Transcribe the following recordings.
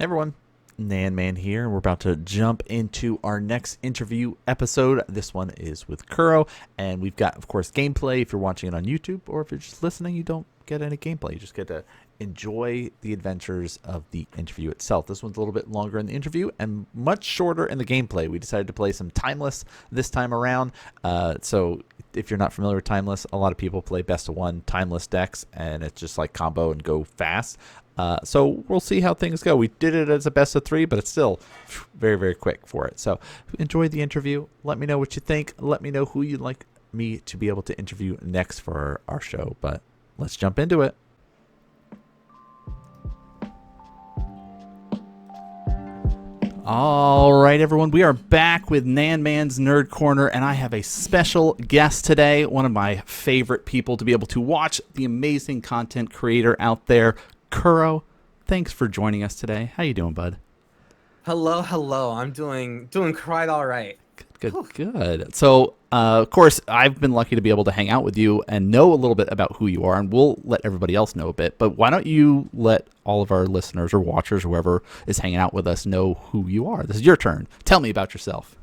Everyone, NanMan here, and we're about to jump into our next interview episode. This one is with Kuro, and we've got, of course, gameplay if you're watching it on YouTube, or if you're just listening, you don't get any gameplay. You just get to enjoy the adventures of the interview itself. This one's a little bit longer in the interview and much shorter in the gameplay. We decided to play some Timeless this time around. So if you're not familiar with Timeless, a lot of people play best of one Timeless decks, and it's just like combo and go fast. So we'll see how things go. We did it as a best of three, but it's still very, very quick for it. So enjoy the interview. Let me know what you think. Let me know who you'd like me to be able to interview next for our show. But let's jump into it. All right, everyone, we are back with NanMan's Nerd Corner, and I have a special guest today, one of my favorite people to be able to watch the amazing content creator out there, Kuro. Thanks for joining us today. How you doing, bud? Hello. I'm doing quite all right. Good. So, of course, I've been lucky to be able to hang out with you and know a little bit about who you are, and we'll let everybody else know a bit. But why don't you let all of our listeners or watchers, whoever is hanging out with us, know who you are? This is your turn. Tell me about yourself.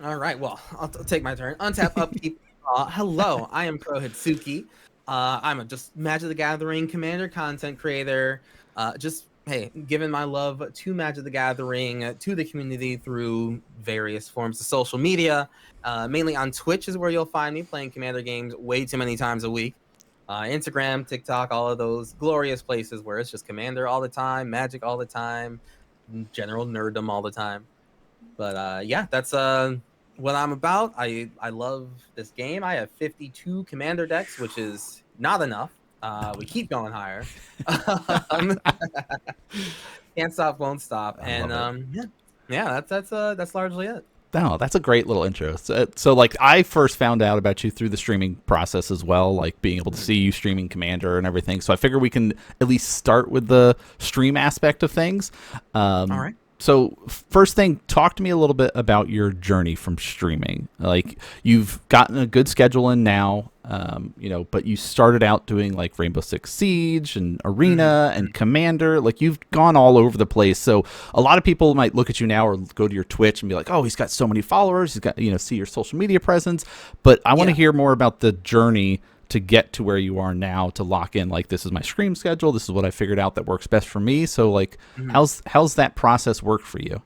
All right. Well, I'll take my turn. Untap, upkeep. Hello. I am Kurohitsuki. I'm a just Magic the Gathering Commander content creator. Hey, giving my love to Magic the Gathering, to the community through various forms of social media. Mainly on Twitch is where you'll find me playing Commander games way too many times a week. Instagram, TikTok, all of those glorious places where it's just Commander all the time, Magic all the time, general nerddom all the time. But yeah, that's what I'm about. I love this game. I have 52 Commander decks, which is not enough. We keep going higher. Can't stop, won't stop. That's largely it. No, that's a great little intro. So like, I first found out about you through the streaming process as well, like being able to see you streaming Commander and everything. So I figure we can at least start with the stream aspect of things. All right. So first thing, talk to me a little bit about your journey from streaming. Like, you've gotten a good schedule in now, but you started out doing like Rainbow Six Siege and Arena and Commander. Like, you've gone all over the place. So a lot of people might look at you now or go to your Twitch and be like, oh, he's got so many followers. He's got, see your social media presence. But I want to hear more about the journey to get to where you are now, to lock in, like, this is my stream schedule, this is what I figured out that works best for me. So like, how's that process work for you?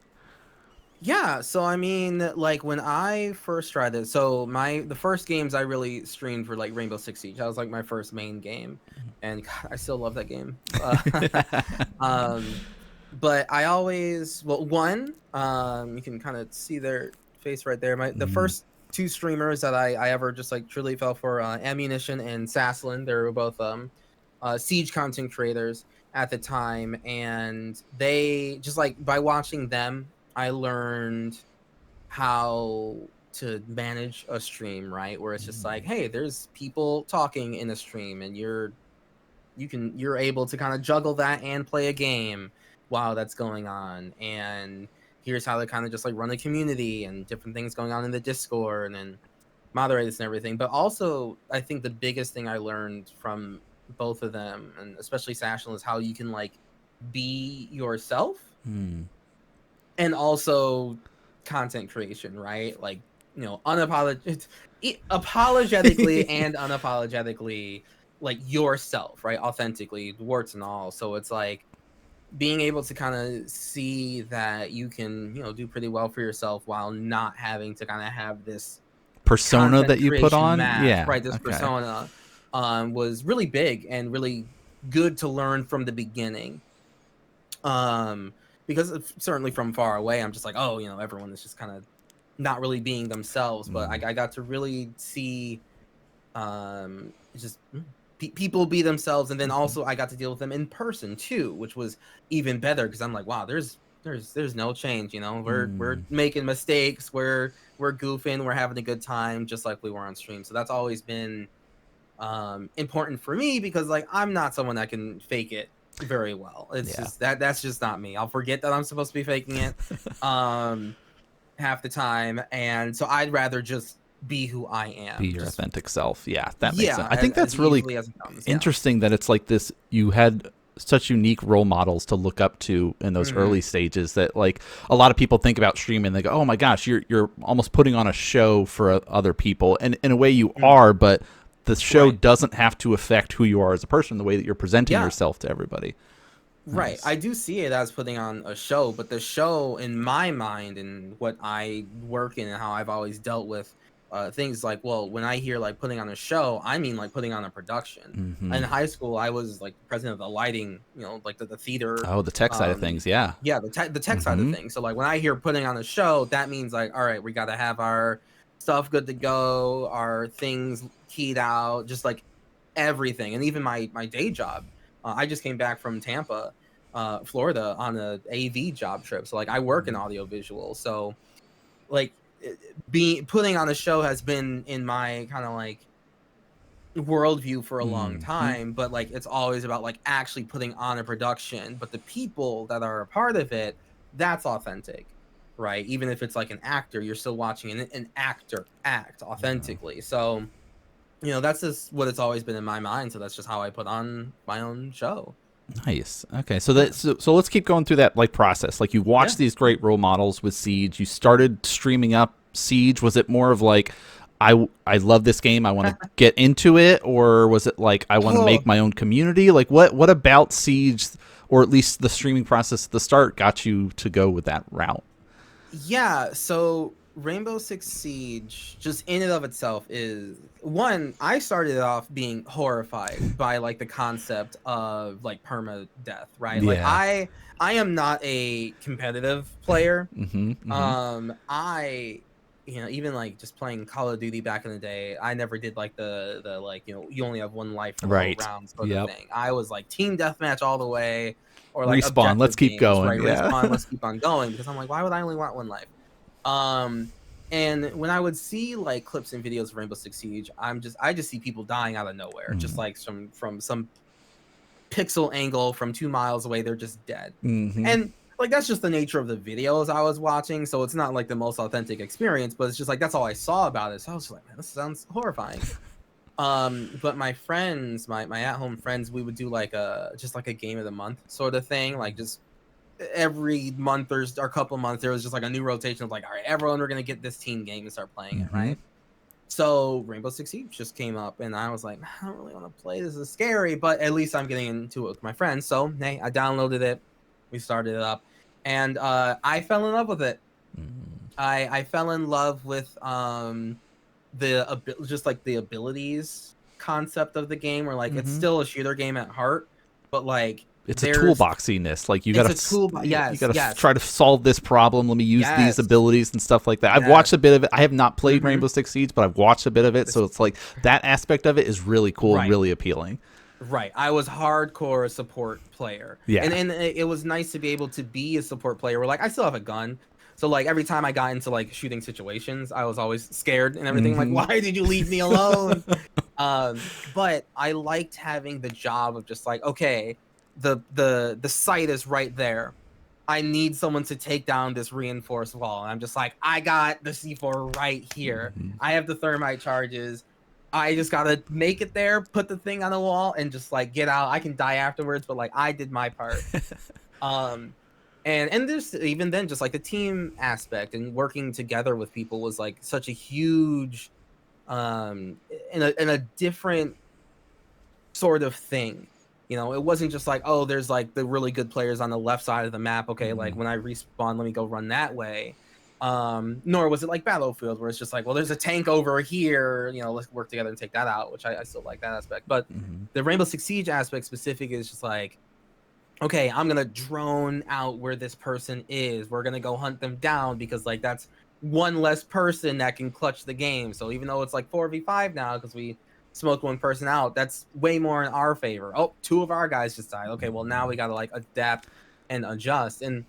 Yeah, so I mean, like, when I first tried it, so the first games I really streamed for like Rainbow Six Siege. That was like my first main game, and God, I still love that game. But I always, you can kind of see their face right there. The first two streamers that I ever just like truly fell for, Ammunition and Sasslin. They were both Siege content creators at the time, and they just, like, by watching them, I learned how to manage a stream, right? Where it's just like, hey, there's people talking in a stream, and you're able to kind of juggle that and play a game while that's going on. And here's how to kind of just like run a community and different things going on in the Discord and moderate this and everything. But also, I think the biggest thing I learned from both of them, and especially Sashlin, is how you can like be yourself and also content creation, right? Like, apologetically and unapologetically, like, yourself, right? Authentically, warts and all. So it's like being able to kind of see that you can, do pretty well for yourself while not having to kind of have this persona that you put on. Mask, right? This persona was really big and really good to learn from the beginning. Because certainly from far away, I'm just like, oh, everyone is just kind of not really being themselves. But I got to really see people be themselves, and then also I got to deal with them in person too, which was even better, because I'm like, wow, there's no change. We're making mistakes, we're goofing, we're having a good time, just like we were on stream. So that's always been important for me, because like, I'm not someone that can fake it very well. It's just that's just not me. I'll forget that I'm supposed to be faking it half the time, and so I'd rather just be who I am. Be your authentic self. Yeah, that makes sense. I think that's really interesting that it's like this. You had such unique role models to look up to in those Mhm. early stages that like a lot of people think about streaming and they go, oh my gosh, you're almost putting on a show for other people, and in a way you Mm. are, but the show Right. doesn't have to affect who you are as a person, the way that you're presenting Yeah. yourself to everybody. Right. Nice. I do see it as putting on a show, but the show in my mind and what I work in and how I've always dealt with things like, well, when I hear like putting on a show, I mean like putting on a production. Mm-hmm. In high school, I was like president of the lighting, like the theater. Oh, the tech side of Um, things, yeah. yeah, the tech side of Mm-hmm. things. So like when I hear putting on a show, that means like, all right, we got to have our stuff good to go, our things keyed out, just like everything. And even my day job, I just came back from Tampa, Florida on a AV job trip. So like I work in audiovisual. So like being putting on a show has been in my kind of like worldview for a long Mm-hmm. time, but like it's always about like actually putting on a production. But the people that are a part of it, that's authentic. Right. Even if it's like an actor, you're still watching an actor act authentically. So, that's just what it's always been in my mind. So that's just how I put on my own show. Nice. Okay, so Yeah. so let's keep going through that like process. Like you Yeah. watched these great role models with Siege. You started streaming up Siege. Was it more of like I love this game, I want to get into it, or was it like I want to Oh, make my own community? Like what about Siege, or at least the streaming process at the start, got you to go with that route? yeah. So Rainbow Six Siege, just in and of itself, is one. I started off being horrified by like the concept of like perma death, right? Like Yeah. I am not a competitive player. Mm-hmm. Mm-hmm. I even like just playing Call of Duty back in the day, I never did like the like you only have one life for the whole Right. round sort of Yep. thing. I was like team deathmatch all the way, or like Respawn. Let's objective keep games, going. right? Yeah. Respawn, let's keep on going, because I'm like, why would I only want one life? Um, and when I would see like clips and videos of Rainbow Six Siege, I just see people dying out of nowhere, just like from some pixel angle from 2 miles away, they're just dead. Mm-hmm. And like that's just the nature of the videos I was watching, so it's not like the most authentic experience, but it's just like that's all I saw about it. So I was like, man, this sounds horrifying. But my friends, my at-home friends, we would do like a just like a game of the month sort of thing, like just every month or a couple months there was just like a new rotation of like, all right, everyone, we're gonna get this team game and start playing it, Mm-hmm. right? So Rainbow Six Siege just came up, and I was like, I don't really want to play. This is scary, but at least I'm getting into it with my friends. So hey, I downloaded it. We started it up, and I fell in love with it. I fell in love with just like the abilities concept of the game, where like it's Mm-hmm. still a shooter game at heart, but like It's a there's toolboxiness. Like it's a tool. you Yes, gotta yes, try to solve this problem. Let me use these yes, abilities and stuff like that. I've yes. watched a bit of it. I have not played Hmm. Rainbow Six Siege, but I've watched a bit of it. So it's like that aspect of it is really cool and Right. really appealing. Right. I was hardcore support player. Yeah. And it was nice to be able to be a support player where like I still have a gun. So like every time I got into like shooting situations, I was always scared and everything. Like, Mm-hmm. why did you leave me alone? But I liked having the job of just like, okay, the site is right there. I need someone to take down this reinforced wall. And I'm just like, I got the C4 right here. I have the thermite charges. I just gotta make it there, put the thing on the wall, and just like get out. I can die afterwards, but like I did my part. Um, and there's even then just like the team aspect and working together with people was like such a huge in a different sort of thing. It wasn't just like, oh, there's like the really good players on the left side of the map. Okay, like when I respawn, let me go run that way. Nor was it like Battlefield, where it's just like, well, there's a tank over here, let's work together and take that out, which I still like that aspect. But Mm-hmm. the Rainbow Six Siege aspect specific is just like, okay, I'm gonna drone out where this person is. We're gonna go hunt them down because like that's one less person that can clutch the game. So even though it's like 4v5 now because we smoked one person out, that's way more in our favor. Oh, two of our guys just died. Okay, well now we gotta like adapt and adjust. And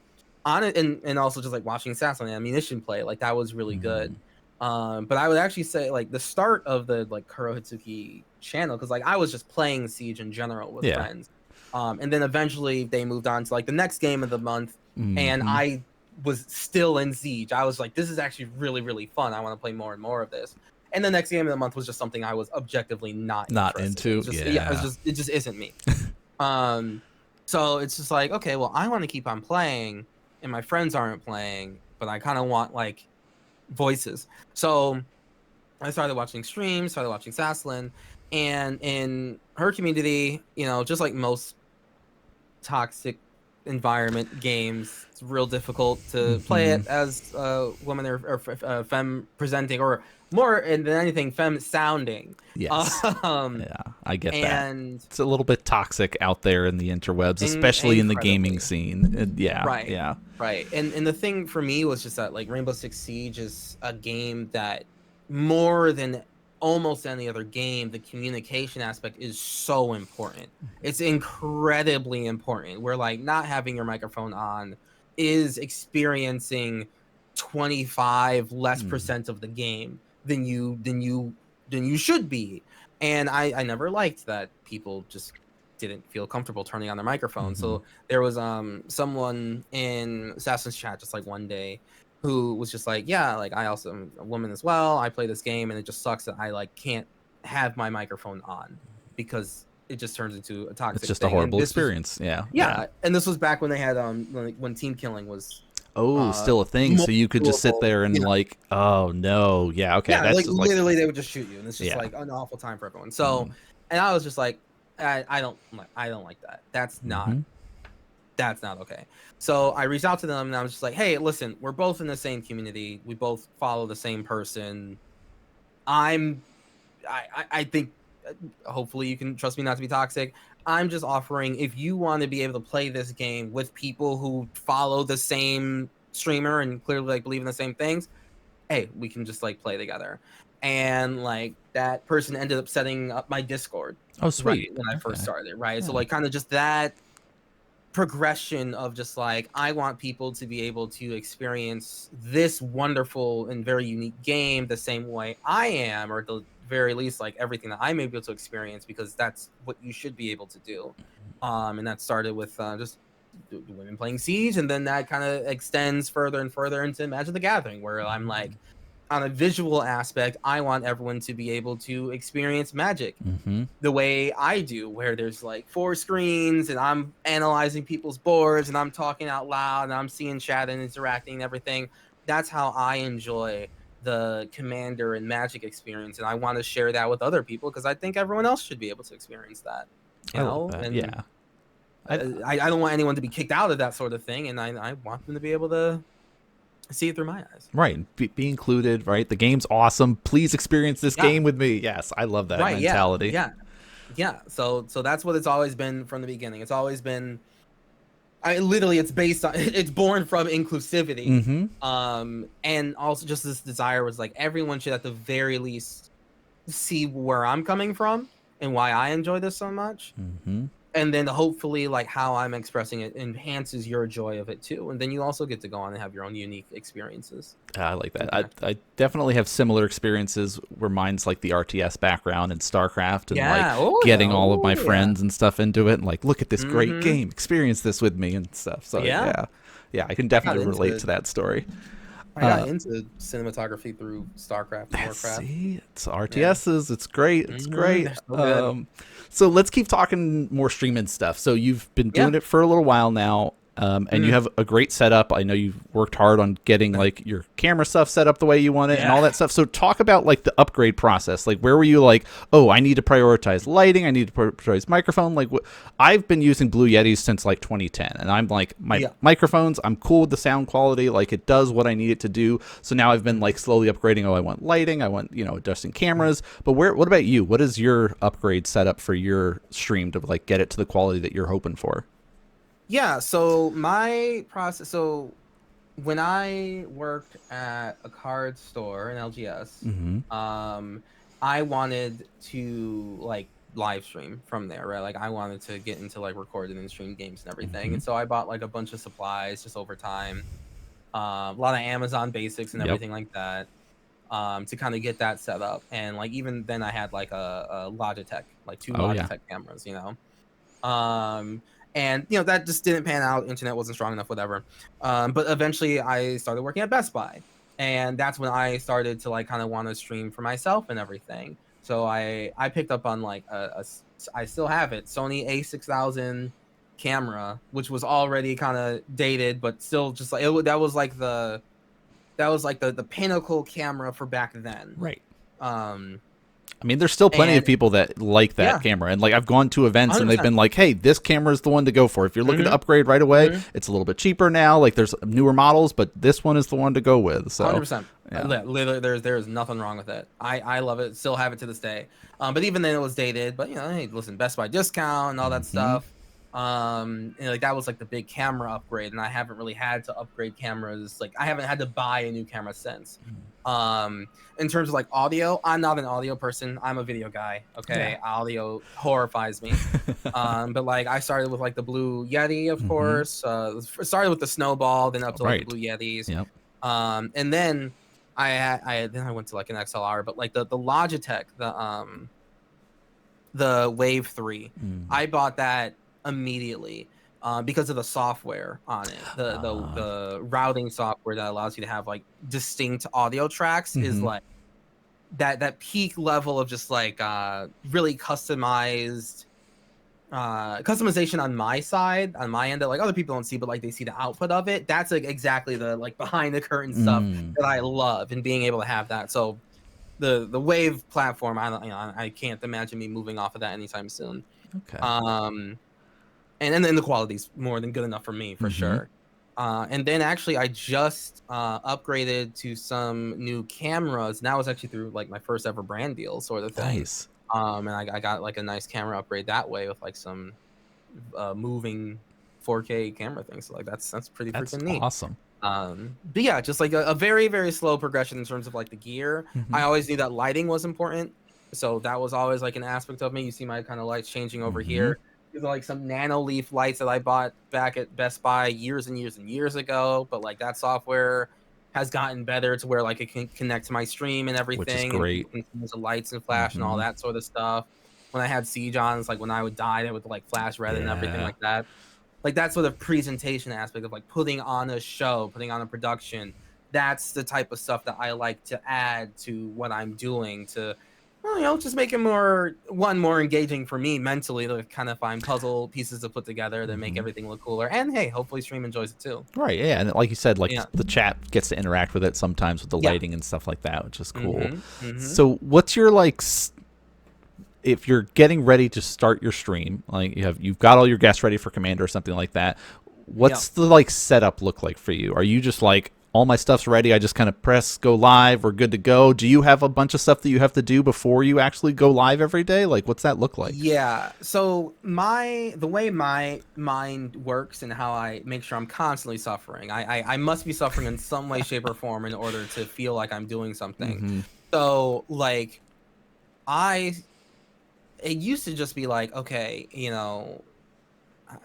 on it, and also just like watching Sass on ammunition play, like that was really good. But I would actually say like the start of the like Kurohitsuki channel, because like I was just playing Siege in general with Yeah. friends. And then eventually they moved on to like the next game of the month, and Mm-hmm. I was still in Siege. I was like, this is actually really, really fun. I want to play more and more of this. And the next game of the month was just something I was objectively not Not interested in. into. It's just, yeah, Yeah. it just isn't me. Um, So it's just like, okay, well, I want to keep on playing, and my friends aren't playing, but I kind of want like voices. So I started watching streams, started watching Saslin, and in her community, just like most toxic environment games, it's real difficult to play Hmm. it as a woman or femme presenting, or more than anything, femme sounding. Yes. Um, Yeah, I get that. and It's a little bit toxic out there in the interwebs, especially in the gaming incredibly. scene. Yeah, Right. yeah. Right. And the thing for me was just that like Rainbow Six Siege is a game that more than almost any other game, the communication aspect is so important. It's incredibly important. Where like not having your microphone on is experiencing 25 less Mm. percent of the game than you should be. And I never liked that people just didn't feel comfortable turning on their microphone. Hmm. So there was someone in Assassin's chat just like one day who was just like, yeah, like I also am a woman as well. I play this game and it just sucks that I like can't have my microphone on because it just turns into a It's toxic just a thing. And horrible this was experience. Yeah, yeah. yeah, and this was back when they had when team killing was Oh, uh still a thing. more So you could just sit doable. there and Yeah. like, oh no, yeah, okay, Yeah, that's like just like, literally they would just shoot you and it's just yeah. like an awful time for everyone. So Mm-hmm. and I was just like I don't like that. Mm-hmm. That's not okay. So I reached out to them and I was just like, hey, listen, we're both in the same community. We both follow the same person. I'm, I think, hopefully you can trust me not to be toxic. I'm just offering if you want to be able to play this game with people who follow the same streamer and clearly like believe in the same things, hey, we can just like play together. And like that person ended up setting up my Discord Oh, right sweet. when I first Okay. started, right? So Yeah. like kind of just that progression of just like I want people to be able to experience this wonderful and very unique game the same way I am, or at the very least like everything that I'm able to experience, because that's what you should be able to do. And that started with just women playing Siege, and then that kind of extends further and further into Magic the Gathering, where I'm like, on a visual aspect, I want everyone to be able to experience Magic Mm-hmm. the way I do, where there's like 4 screens and I'm analyzing people's boards and I'm talking out loud and I'm seeing chat and interacting and everything. That's how I enjoy the Commander and Magic experience, and I want to share that with other people because I think everyone else should be able to experience that. I love that. And Yeah. I I don't want anyone to be kicked out of that sort of thing, and I want them to be able to see it through my eyes. Right. Be included, right? The game's awesome. Please experience this Yeah, game with me. Yes, I love that right. Yeah, mentality. yeah, yeah. So that's what it's always been from the beginning. It's always been I literally it's based on it's born from inclusivity. Mm-hmm. And also just this desire was like everyone should at the very least see where I'm coming from and why I enjoy this so much. Mm-hmm. And then hopefully like how I'm expressing it enhances your joy of it too. And then you also get to go on and have your own unique experiences. I like that. with I definitely have similar experiences where mine's like the RTS background and StarCraft and like Yeah. Oh yeah. getting all of my Oh yeah. friends and stuff into it and like look at this great Mm-hmm. game, experience this with me and stuff. So Yeah. yeah, yeah, I can I got definitely relate into to that story. I got into cinematography through StarCraft and Warcraft. See, it's Yeah. RTSs. It's great. It's great. They're so good. So let's keep talking more streaming stuff. So you've been Yeah. doing it for a little while now, and you Mhm. have a great setup. I know you've worked hard on getting like your camera stuff set up the way you want it and all Yeah. that stuff. So talk about like the upgrade process. Like where were you like, oh, I need to prioritize lighting. I need to prioritize microphone. Like I've been using Blue Yetis since like 2010, and I'm like my Yeah. microphones. I'm cool with the sound quality. Like it does what I need it to do. So now I've been like slowly upgrading. Oh, I want lighting. I want adjusting cameras. But what about you? What is your upgrade setup for your stream to like get it to the quality that you're hoping for? Yeah, so my process so when I worked at a card store in LGS, Mm-hmm. I wanted to like live stream from there, right? Like I wanted to get into like recorded and stream games and everything. Mm-hmm. And so I bought like a bunch of supplies just over time. A lot of Amazon basics and Yep. everything like that. To kind of get that set up. And like even then I had like a Logitech, like 2 Oh yeah. Logitech cameras. Um, and that just didn't pan out. Internet wasn't strong enough, whatever. But eventually I started working at Best Buy, and that's when I started to like kind of want to stream for myself and everything. So I picked up on like I still have it, Sony A6000 camera, which was already kind of dated, but still just like that was like the pinnacle camera for back then. Right. Um, I mean, there's still plenty of and people that like that yeah, camera, and like I've gone to events and they've 100%. been like, "Hey, this camera is the one to go for. If you're looking to upgrade right away, it's a little bit cheaper now. Like there's newer models, but this one is the one to go with." So, 100%. yeah. Literally, there's nothing wrong with it. I love it. Still have it to this day. But even then, it was dated. But hey, listen, Best Buy discount and all that stuff. And like that was like the big camera upgrade, and I haven't really had to upgrade cameras. Like I haven't had to buy a new camera since. In terms of like audio, I'm not an audio person. I'm a video guy. Okay, audio horrifies me. But like I started with like the Blue Yeti, of course. Started with the Snowball, then up to like the Blue Yetis. Yep. And then I went to like an XLR, but like the Logitech, the Wave 3, I bought that immediately because of the software on it. The routing software that allows you to have like distinct audio tracks is like that peak level of just like really customization on my side, on my end, that like other people don't see, but like they see the output of it. That's like exactly the like behind the curtain stuff that I love, and being able to have that. So the Wave platform, I can't imagine me moving off of that anytime soon. Okay. And then the quality's more than good enough for me, for sure. And then actually I just upgraded to some new cameras, and that was actually through like my first ever brand deal sort of thing. Nice. And I got like a nice camera upgrade that way with like some moving 4K camera things. So like that's pretty freaking neat. Awesome. But yeah, just like a very, very slow progression in terms of like the gear. I always knew that lighting was important, so that was always like an aspect of me. You see my kind of lights changing over here. These are like some nano leaf lights that I bought back at Best Buy years and years and years ago, but like that software has gotten better to where like it can connect to my stream and everything, which is great. And people can use the lights and flash and all that sort of stuff. When I had Siege on, it's like when I would die, they would like flash red and everything like that. Like that sort of presentation aspect of like putting on a show, putting on a production. That's the type of stuff that I like to add to what I'm doing to, just make it more engaging for me mentally, to kind of find puzzle pieces to put together that make everything look cooler. And hey, hopefully stream enjoys it too. Right. Yeah. And like you said, like the chat gets to interact with it sometimes with the lighting and stuff like that, which is cool. So what's your like, if you're getting ready to start your stream, like you've got all your guests ready for Commander or something like that, what's the like setup look like for you? Are you just like, all my stuff's ready, I just kind of press go live, we're good to go? Do you have a bunch of stuff that you have to do before you actually go live every day? Like what's that look like? Yeah, so the way my mind works and how I make sure I'm constantly suffering, I must be suffering in some way, shape, or form in order to feel like I'm doing something. So like it used to just be like, okay,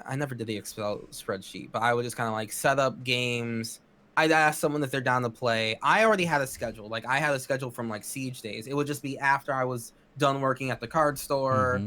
I never did the Excel spreadsheet, but I would just kind of like set up games. I'd ask someone if they're down to play. I already had a schedule. Like I had a schedule from like Siege days. It would just be after I was done working at the card store.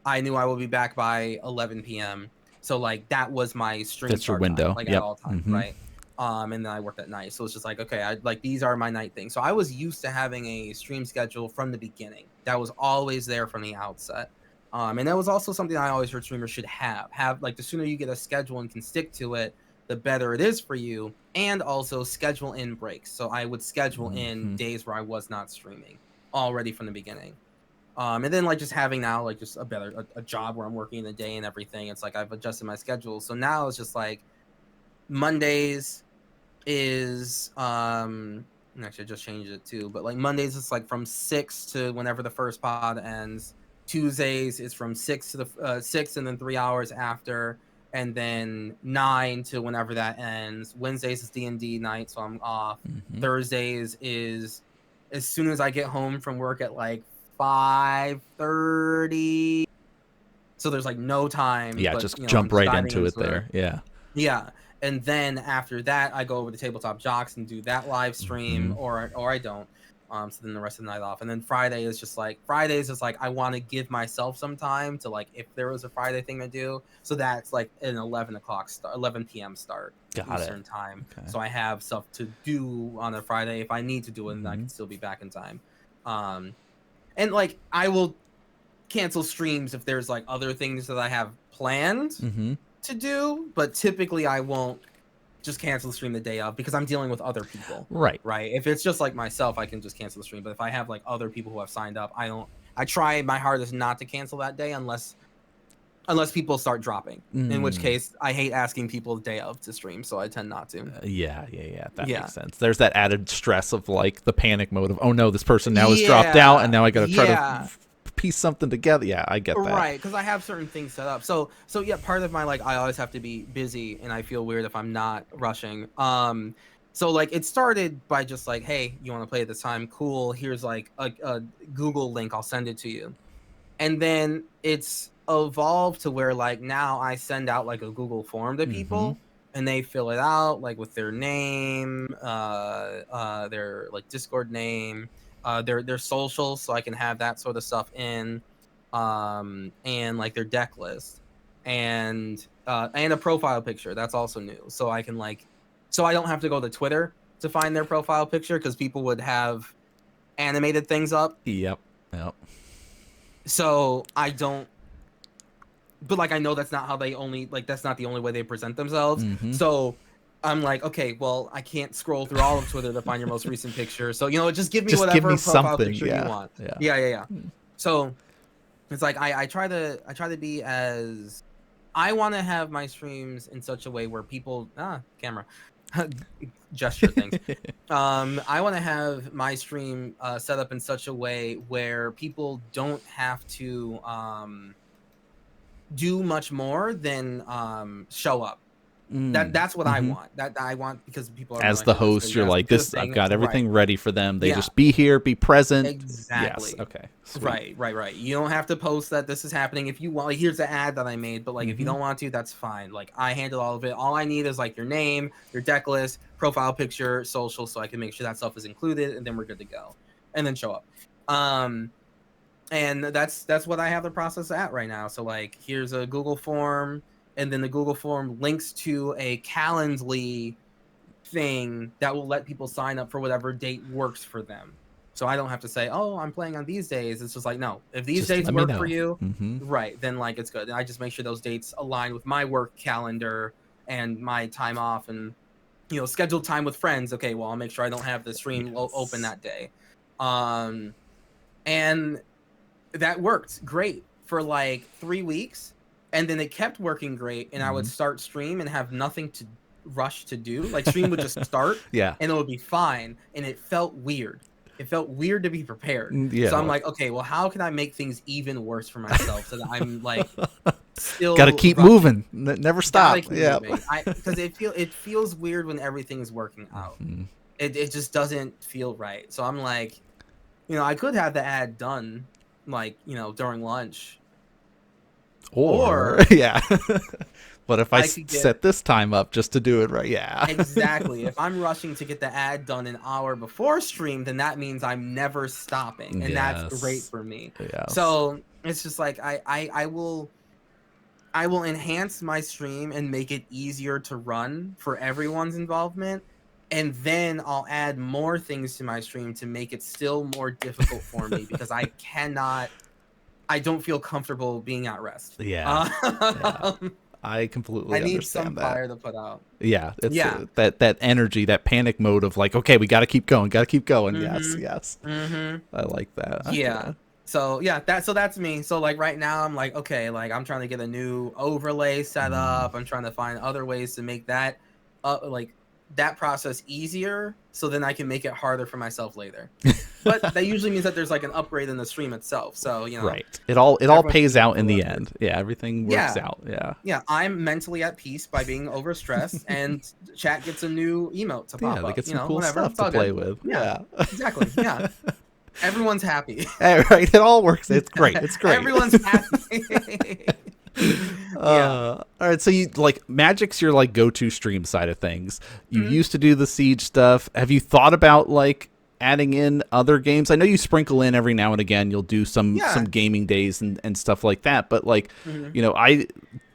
I knew I would be back by 11 p.m. So like that was my stream. That's your window. Time, like at all times, right? And then I worked at night. So it's just like, okay, these are my night things. So I was used to having a stream schedule from the beginning. That was always there from the outset. And that was also something I always heard streamers should have like the sooner you get a schedule and can stick to it, the better it is for you. And also schedule in breaks. So I would schedule in days where I was not streaming already from the beginning. And then like just having now like just a job where I'm working in the day and everything. It's like I've adjusted my schedule. So now it's just like Mondays is actually I just changed it too, but like Mondays it's like from 6 to whenever the first pod ends. Tuesdays is from 6 to the 6 and then 3 hours after, and then 9 to whenever that ends. Wednesdays is D&D night, so I'm off. Thursdays is as soon as I get home from work at like 5:30. So there's like no time. Yeah, but, just jump right into it there. Yeah. And then after that, I go over to Tabletop Jocks and do that live stream, or I don't. So then the rest of the night off. And then Fridays is like I want to give myself some time to like if there was a Friday thing to do. So that's like an 11 p.m. start Eastern time. Okay. So I have stuff to do on a Friday if I need to do it, and I can still be back in time. And like I will cancel streams if there's like other things that I have planned to do, but typically I won't just cancel the stream the day of because I'm dealing with other people. Right. Right. If it's just like myself, I can just cancel the stream. But if I have like other people who have signed up, I try my hardest not to cancel that day unless people start dropping. In which case, I hate asking people the day of to stream, so I tend not to. Yeah. That makes sense. There's that added stress of like the panic mode of, oh no, this person now has dropped out, and now I got to try to piece something together. Yeah, I get that. Right, because I have certain things set up. So yeah, part of my like I always have to be busy, and I feel weird if I'm not rushing. So like it started by just like, hey, you want to play at this time? Cool. Here's like a Google link. I'll send it to you. And then it's evolved to where like now I send out like a Google form to people and they fill it out like with their name, their like Discord name, their socials, so I can have that sort of stuff in, and like their deck list and a profile picture. That's also new. So I can like, so I don't have to go to Twitter to find their profile picture because people would have animated things up. Yep. So I don't, but like I know that's not how they only like that's not the only way they present themselves. So I'm like, okay, well I can't scroll through all of Twitter to find your most recent picture. So just give me whatever profile picture you want. Yeah. So it's like I try to be as I want to have my streams in such a way where people camera gesture things. I want to have my stream set up in such a way where people don't have to do much more than show up. That's what I want. That I want because people are as the host. You're like this. I've got everything ready for them. They just be here, be present. Exactly. Yes. Okay. Sweet. Right. You don't have to post that this is happening if you want. Like, here's the ad that I made, but like if you don't want to, that's fine. Like I handle all of it. All I need is like your name, your deck list, profile picture, social, so I can make sure that stuff is included, and then we're good to go. And then show up. And that's what I have the process at right now. So like here's a Google form. And then the Google form links to a Calendly thing that will let people sign up for whatever date works for them. So I don't have to say, oh, I'm playing on these days. It's just like, no, if these dates work for you, right, then like it's good. And I just make sure those dates align with my work calendar and my time off and, scheduled time with friends. Okay, well, I'll make sure I don't have the stream open that day. And that worked great for like 3 weeks. And then it kept working great, and I would start stream and have nothing to rush to do. Like stream would just start, and it would be fine. And it felt weird. It felt weird to be prepared. So I'm like, okay, well, how can I make things even worse for myself so that I'm like still got to keep moving, never stop. Yeah, because it feels weird when everything is working out. It just doesn't feel right. So I'm like, I could have the ad done like during lunch. Or yeah. But if I set this time up just to do it right, exactly. If I'm rushing to get the ad done an hour before stream, then that means I'm never stopping, and that's great for me. So it's just like I will enhance my stream and make it easier to run for everyone's involvement, and then I'll add more things to my stream to make it still more difficult for me because I don't feel comfortable being at rest. I completely understand that. I need some fire to put out. It's that energy, that panic mode of like, okay, we got to keep going. Yes. I like that. Yeah. So that's me. So like right now I'm like, okay, like I'm trying to get a new overlay set up. I'm trying to find other ways to make that like that process easier, so then I can make it harder for myself later. But that usually means that there's like an upgrade in the stream itself. So right. It all pays out in the end. Yeah, everything works out. Yeah, I'm mentally at peace by being overstressed, and chat gets a new emote to pop up. They get some cool stuff to play with. Yeah, exactly. Yeah, everyone's happy. Right, it all works. It's great. Everyone's happy. All right, so you like Magic's your like go-to stream side of things. You used to do the Siege stuff. Have you thought about like adding in other games? I know you sprinkle in every now and again. You'll do some gaming days and stuff like that. But like, I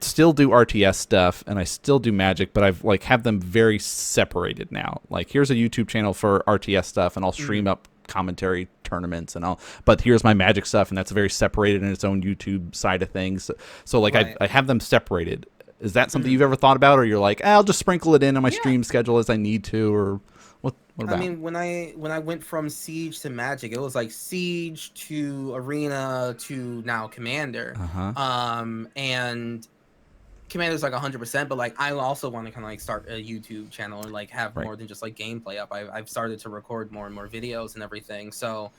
still do RTS stuff and I still do Magic, but I've like have them very separated now. Like here's a YouTube channel for RTS stuff, and I'll stream up commentary tournaments and all, but here's my Magic stuff, and that's very separated in its own YouTube side of things. So like I have them separated. Is that something you've ever thought about, or you're like, I'll just sprinkle it in on my Yeah. stream schedule as I need to, or what I about? mean, when I went from Siege to Magic, it was like Siege to Arena to now Commander. Uh-huh. And Commander's like 100%, but like I also want to kind of like start a YouTube channel and like have Right. more than just like gameplay up. I've started to record more and more videos and everything. So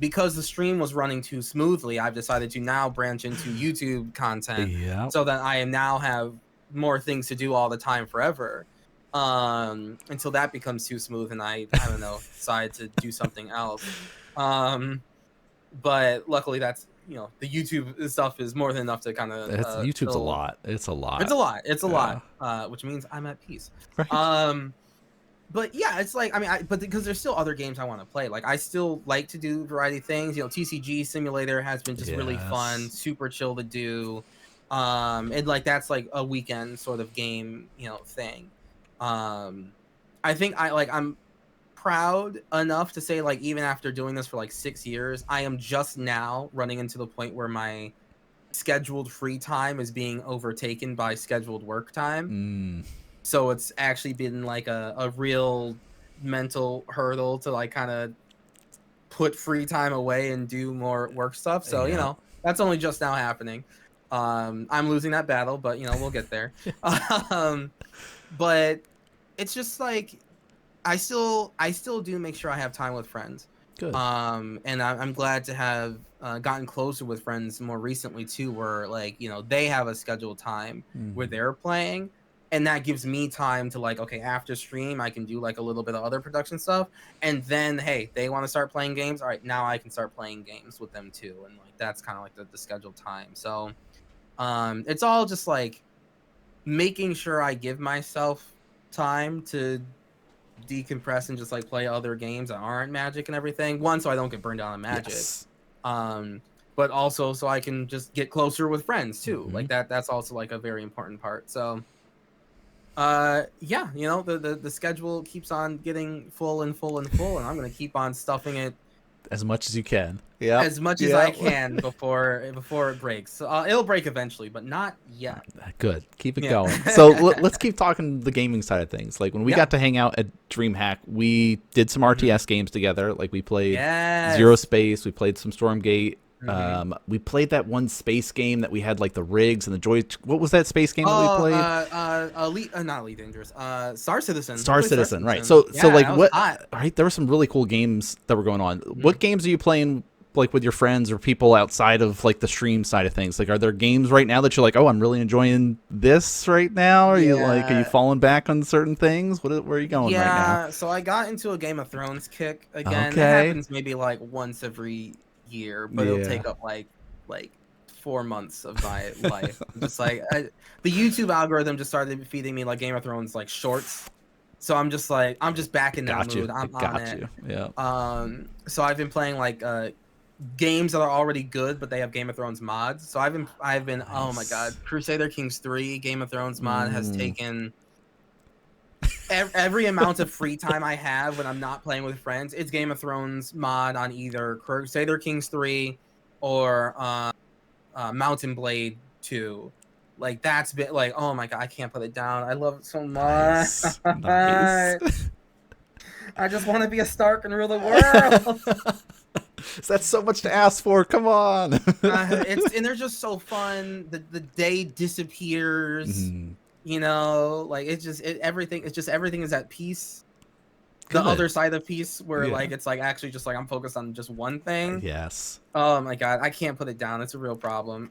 because the stream was running too smoothly, I've decided to now branch into YouTube content Yeah. so that I now have more things to do all the time forever. Until that becomes too smooth and I don't know, decide to do something else. But luckily that's, the YouTube stuff is more than enough to kind of YouTube's a fill. lot. It's a It's lot. a lot. It's a Yeah. lot. Which means I'm at peace. Right. Um, but yeah, it's like, I mean, but because there's still other games I want to play. Like I still like to do variety of things. TCG Simulator has been just really fun, Yes. super chill to do. And like that's like a weekend sort of game, thing. Um, I think I'm proud enough to say like even after doing this for like 6 years, I am just now running into the point where my scheduled free time is being overtaken by scheduled work time. Mm. So it's actually been like a real mental hurdle to like kind of put free time away and do more work stuff. So, Yeah. that's only just now happening. I'm losing that battle, but we'll get there. um, but it's just like I still do make sure I have time with friends. Good. And I'm glad to have gotten closer with friends more recently too, where like they have a scheduled time where they're playing, and that gives me time to like, okay, after stream I can do like a little bit of other production stuff, and then hey, they want to start playing games. All right, now I can start playing games with them too, and like that's kind of like the scheduled time. So it's all just like making sure I give myself time to decompress and just like play other games that aren't Magic and everything. One, so I don't get burned out on Magic. Yes. But also so I can just get closer with friends too. Mm-hmm. Like that's also like a very important part. So yeah, the schedule keeps on getting full and full and full, and I'm gonna keep on stuffing it As much as you can. Yep. as much as I Yep. can before it breaks. So, it'll break eventually, but not yet. Good. Keep it Yeah. going. So let's keep talking the gaming side of things. Like when we Yeah. got to hang out at DreamHack, we did some RTS games together. Like we played Yes. Zero Space. We played some Stormgate. Mhm. We played that one space game that we had like the rigs and the joy. What was that space game that we played? Not Elite Dangerous. Star Citizen. Star We played Citizen, right? So Yeah, like that was what? hot. Right, there were some really cool games that were going on. Mhm. What games are you playing? Like with your friends or people outside of like the stream side of things, like are there games right now that you're like, oh, I'm really enjoying this right now? Are you Yeah. falling back on certain things? Where are you going right now? Yeah, so I got into a Game of Thrones kick again. It Okay. happens maybe like once every year, but it'll Yeah. take up like 4 months of my life. Just like the YouTube algorithm just started feeding me like Game of Thrones like shorts. So I'm just back in that mood. I'm on it. Yeah. So I've been playing like games that are already good, but they have Game of Thrones mods. So I've been oh my god, Nice. Crusader Kings 3 Game of Thrones mod has Mm. taken every amount of free time I have when I'm not playing with friends. It's Game of Thrones mod on either Crusader Kings 3 or Mountain Blade 2. Like that's been like, oh my god, I can't put it down. I love it so much. Nice. Nice. I just want to be a Stark and rule the world. That's so much to ask for. Come on. And they're just so fun. The day disappears. Like everything. It's just everything is at peace. Good. The other side of peace, where Yeah. like it's like actually just like I'm focused on just one thing. Yes. Oh my god, I can't put it down. It's a real problem.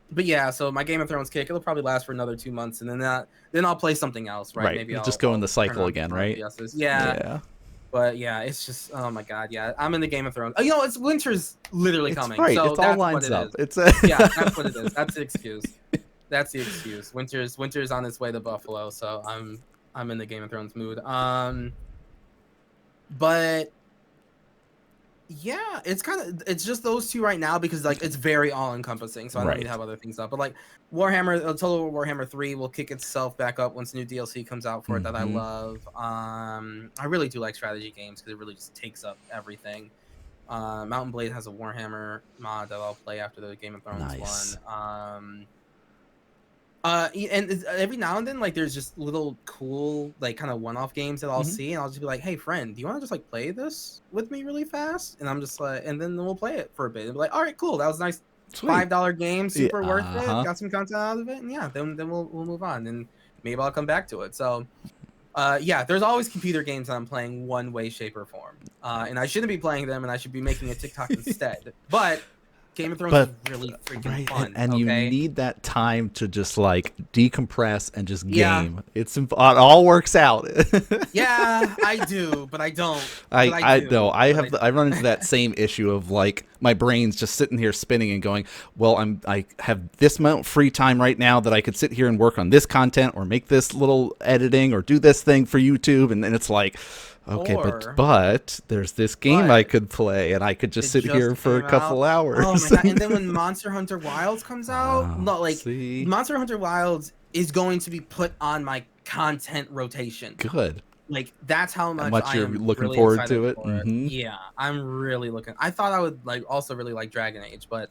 But yeah, so my Game of Thrones kick, it'll probably last for another 2 months, and then I'll play something else, right? Maybe I'll just go in the cycle again, right? Yeah. But yeah, it's just oh my god, yeah. I'm in the Game of Thrones. Oh, it's winter's literally coming. Right. So It's all that's lines what it up. is. It's Yeah, that's what it is. That's the excuse. That's the excuse. Winter's on its way to Buffalo, so I'm in the Game of Thrones mood. But yeah, it's just those two right now because like it's very all encompassing, so I don't need to have other things up. But like Total Warhammer 3 will kick itself back up once new DLC comes out for it that I love. I really do like strategy games because it really just takes up everything. Mountain Blade has a Warhammer mod that I'll play after the Game of Thrones one. And every now and then, like, there's just little cool, like, kind of one-off games that I'll Mhm. see, and I'll just be like, "Hey, friend, do you want to just like play this with me really fast?" And I'm just like, and then we'll play it for a bit. And be like, "All right, cool. That was a nice Sweet. $5 game, Yeah. super worth it. Uh-huh. Got some content out of it, and yeah, then we'll move on, and maybe I'll come back to it." So, yeah, there's always computer games that I'm playing one way, shape, or form, and I shouldn't be playing them, and I should be making a TikTok instead. But Game of Thrones is But really freaking right, fun. and you Okay. need that time to just like decompress and just Yeah. game. It all works out. Yeah, I do, but I don't. But I I know do, but I I don't. run into that same issue of like my brain's just sitting here spinning and going, well, I have this amount of free time right now that I could sit here and work on this content or make this little editing or do this thing for YouTube, and then it's like, okay, Or but there's this game I but could play and I could just it sit here just for a came out. couple Oh my hours. god! And then when Monster Hunter Wilds comes out, Oh, no, like see, Monster Hunter Wilds is going to be put on my content rotation. good. Like that's how How much much I you're am looking really forward excited to it. for it. Yeah, I'm really looking. I thought I would like also really like Dragon Age, but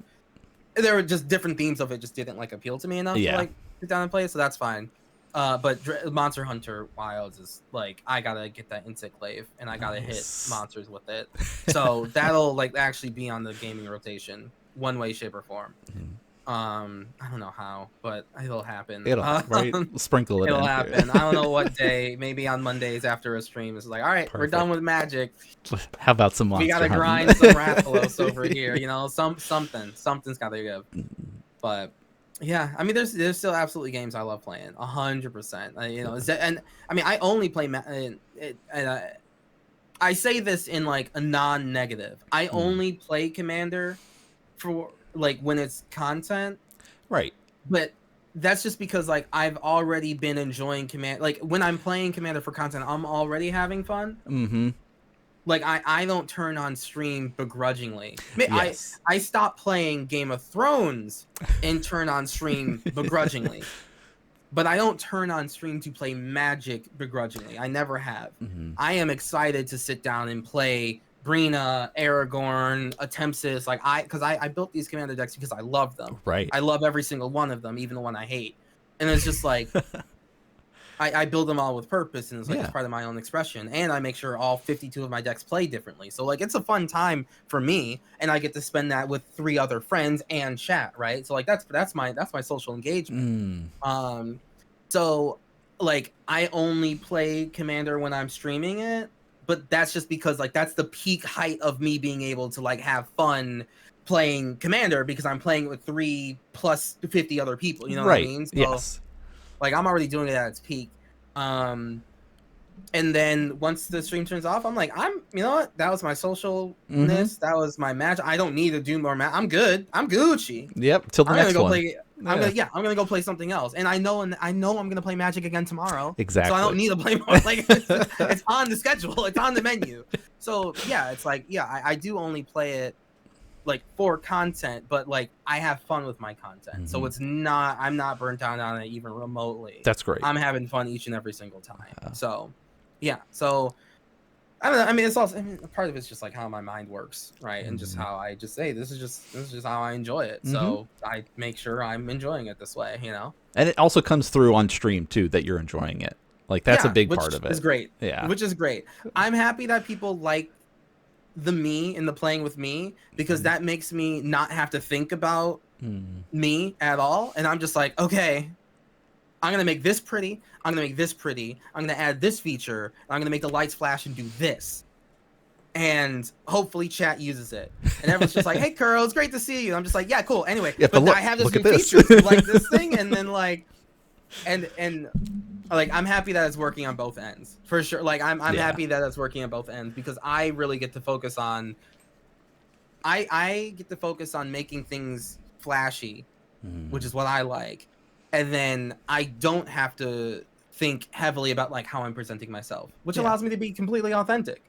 there were just different themes of it just didn't like appeal to me enough to Yeah. like sit down and play, so that's fine. But Monster Hunter Wilds is like I gotta get that insect glaive and I gotta hit Nice. monsters with it. So that'll like actually be on the gaming rotation, one way, shape, or form. I don't know how, but it'll happen. It'll right sprinkle it It'll in here. happen. I don't know what day. Maybe on Mondays after a stream. It's like, all right, we're done Perfect. with Magic. How about some We monster gotta hunting? grind some Rathalos over here. You know, something's gotta give. But yeah, I mean, there's still absolutely games I love playing, 100%. You know, and I mean, I only play and I say this in like a non-negative. I only play Commander for like when it's content, Right. but that's just because like I've already been enjoying Command. Like when I'm playing Commander for content, I'm already having fun. Mm-hmm. Like I don't turn on stream begrudgingly. Yes. I stopped playing Game of Thrones and turn on stream begrudgingly. But I don't turn on stream to play Magic begrudgingly. I never have. I am excited to sit down and play Brina, Aragorn, Attempsis. Like because I built these commander decks because I love them. Right. I love every single one of them, even the one I hate. And it's just like I build them all with purpose, and it's like it's part of my own expression. And I make sure all 52 of my decks play differently. So like it's a fun time for me, and I get to spend that with 3 other friends and chat, right? So like that's my social engagement. So like I only play Commander when I'm streaming it, but that's just because like that's the peak height of me being able to like have fun playing Commander because I'm playing with 3 plus 50 other people. You know what I mean? So Yes. like I'm already doing it at its peak. And then once the stream turns off, I'm like, you know what? That was my socialness. That was my match. I don't need to do more match. I'm good. I'm Gucci. Yep. Till the I'm next gonna go one. play. I'm gonna go play something else. And I know I'm gonna play Magic again tomorrow. Exactly. So I don't need to play more. Like it's on the schedule. It's on the menu. So yeah, it's like I do only play it like for content, but like I have fun with my content. So it's not I'm not burnt out on it even remotely. That's great. I'm having fun each and every single time. So yeah. So I don't know. I mean, it's also part of it's just like how my mind works, right? And just how I just say this is just how I enjoy it. So I make sure I'm enjoying it this way, you know. And it also comes through on stream too that you're enjoying it. Like that's a big part of it. Which is great. Yeah. Which is great. I'm happy that people like the me and the playing with me because that makes me not have to think about me at all. And I'm just like, okay, I'm going to make this pretty. I'm going to make this pretty. I'm going to add this feature. I'm going to make the lights flash and do this. And hopefully chat uses it. And everyone's just like, hey, Kuro, it's great to see you. I'm just like, yeah, cool. Anyway, Yeah, but look, I have this look new at this. feature like this thing. And then like, and like, I'm happy that it's working on both ends for sure. Like I'm happy that it's working on both ends because I really get to focus on, I get to focus on making things flashy, which is what I like. And then I don't have to think heavily about like how I'm presenting myself, which allows me to be completely authentic.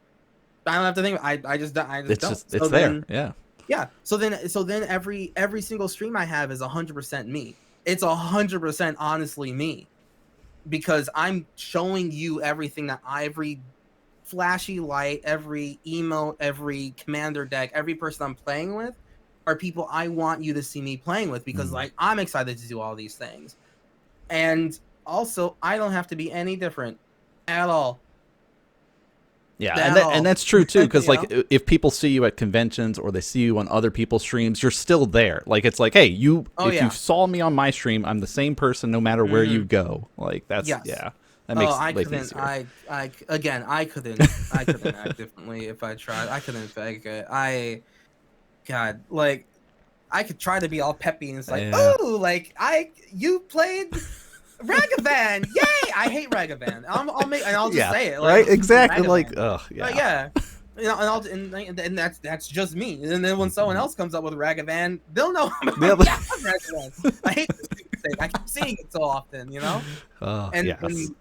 I don't have to think. I just don't. It's there. Yeah. Yeah. So then every single stream I have is 100% me. It's 100% honestly me, because I'm showing you everything that every flashy light, every emote, every commander deck, every person I'm playing with are people I want you to see me playing with because like I'm excited to do all these things. And also, I don't have to be any different at all. Yeah, At all. and that's true too, because You like know? if people see you at conventions or they see you on other people's streams, you're still there. Like it's like, hey, Oh if you yeah. saw me on my stream, I'm the same person no matter where you Hmm. go. Like that's Yes. yeah, that Oh, makes I life couldn't. easier. Again, I couldn't act differently if I tried. I couldn't fake it. God, like, I could try to be all peppy and it's like, Yeah, oh, like you played Ragavan, yay! I hate Ragavan. I'll just yeah, say it, like, right, I fucking hate exactly. Like, Ragavan. oh But yeah, yeah, and that's just me. And then when someone else comes up with Ragavan, they'll know. yeah, Yeah, I love Ragavan. I hate this stupid thing. I keep seeing it so often, oh and yes,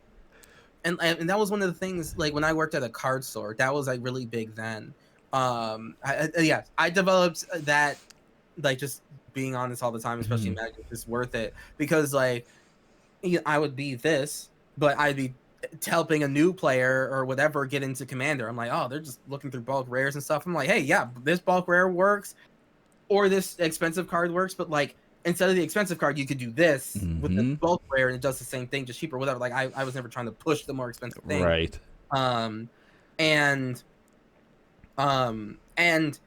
and that was one of the things, like when I worked at a card store, that was like really big then. Yeah, I developed that, like, just being honest all the time, especially in Mhm. Magic, is worth it, because like, I would be this, but I'd be helping a new player or whatever get into Commander. I'm like, oh, they're just looking through bulk rares and stuff. I'm like, hey, yeah, this bulk rare works, or this expensive card works, but like, instead of the expensive card, you could do this with the Mhm. bulk rare, and it does the same thing, just cheaper, whatever. Like, I was never trying to push the more expensive thing. Right. Um, and and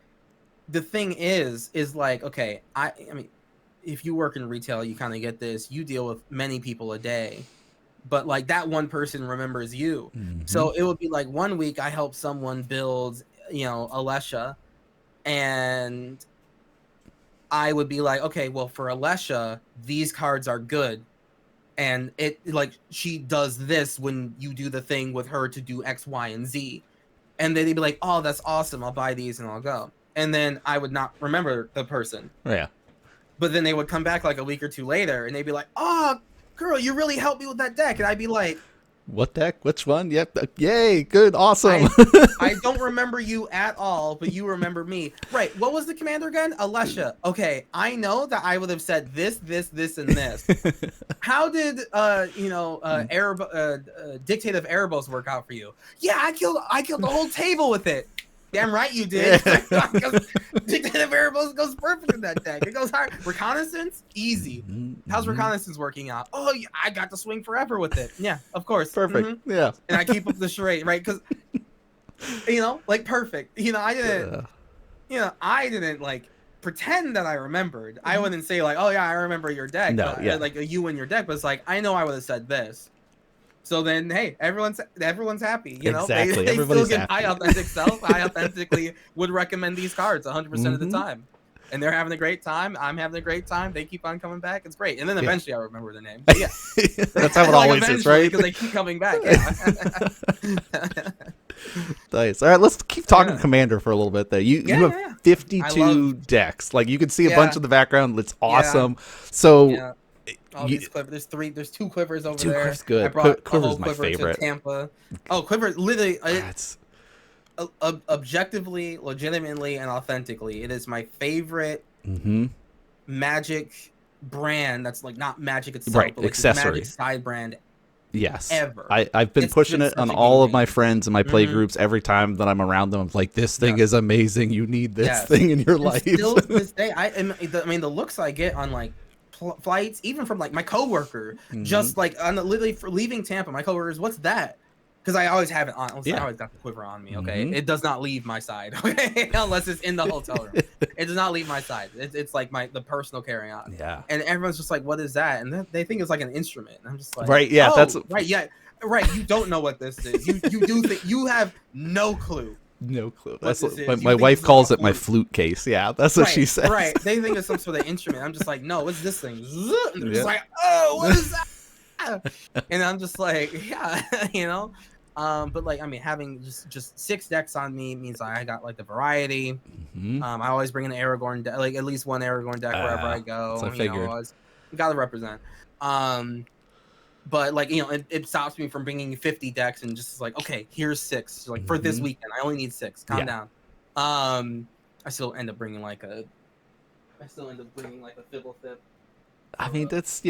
the thing is like, okay, I mean, if you work in retail, you kind of get this. You deal with many people a day, but like that one person remembers you. Mhm. So it would be like one week I helped someone build, Alesha, and I would be like, okay, well, for Alesha, these cards are good. And it, like, she does this when you do the thing with her to do X, Y, and Z. And then they'd be like, oh, that's awesome. I'll buy these and I'll go. And then I would not remember the person. Yeah. But then they would come back like a week or two later and they'd be like, oh, girl, you really helped me with that deck. And I'd be like, What deck? Which one? Yep. Yay! Good. Awesome. I don't remember you at all, but you remember me. Right. What was the commander again? Alesha. Okay. I know that I would have said this, and this. How did Dictate of Erebos work out for you? Yeah, I killed the whole table with it. Damn right you did. Dictate of Erebos goes perfect in that deck. It goes hard. Reconnaissance, easy. How's reconnaissance working out? Oh, yeah, I got to swing forever with it. Yeah, of course. Perfect. Mm-hmm. Yeah. And I keep up the charade, right? Because like, perfect. I didn't like pretend that I remembered. I wouldn't say like, oh yeah, I remember your deck, No, but yeah. like you and your deck, but it's like, I know I would have said this. So then, hey, everyone's happy. Exactly. They Everybody's still get happy. my authentic self. I authentically would recommend these cards 100% of the Mhm. time, and they're having a great time. I'm having a great time. They keep on coming back. It's great. And then eventually, I remember the name. But yeah, That's how it like, always is, right? because they keep coming back. Yeah. Nice. All right, let's keep talking Yeah. Commander for a little bit there. You have Yeah. 52 decks. Like you can see a Yeah. bunch in the background. It's awesome. So Yeah. All these quivers. There's two quivers over there. Quivers good. I brought Quiver's a whole my quiver favorite. to Tampa. Oh, quiver! Literally, It's objectively, legitimately, and authentically, it is my favorite Magic brand. That's like not Magic itself, right, but like accessory. Magic side brand Yes. ever. I've been It's pushing been it on such a all game of my changer. friends and my play Mhm. groups every time that I'm around them. I'm like, this thing Yes. is amazing. You need this Yes. thing in your And life. still to this day, I mean, the looks I get on like flights, even from like my coworker, just like literally for leaving Tampa, my coworkers, what's that? Because I always have it on. I always got the quiver on me. Okay, it does not leave my side. Okay, unless it's in the hotel room, it does not leave my side. It's like the personal carry on. Yeah. And everyone's just like, "What is that?" And they think it's like an instrument. And I'm just like, Right, yeah, oh, that's right. Yeah, right. You don't know what this is. You do think you have no clue. no clue. That's this is. my You think wife this is calls like it my a flute case. Yeah, that's what she says. Right. They think it's some sort of instrument. I'm just like, no, what's this thing? And they're just Yeah. like, oh, what is that? And I'm just like, yeah, But like, I mean, having just 6 decks on me means I got like the variety. I always bring an Aragorn deck, like at least one Aragorn deck wherever I go. So I figured. Always gotta represent. But like, it stops me from bringing 50 decks and just like, okay, here's 6. Like for this weekend, I only need 6. Calm down. I still end up bringing like a Fibblethip. I mean, that's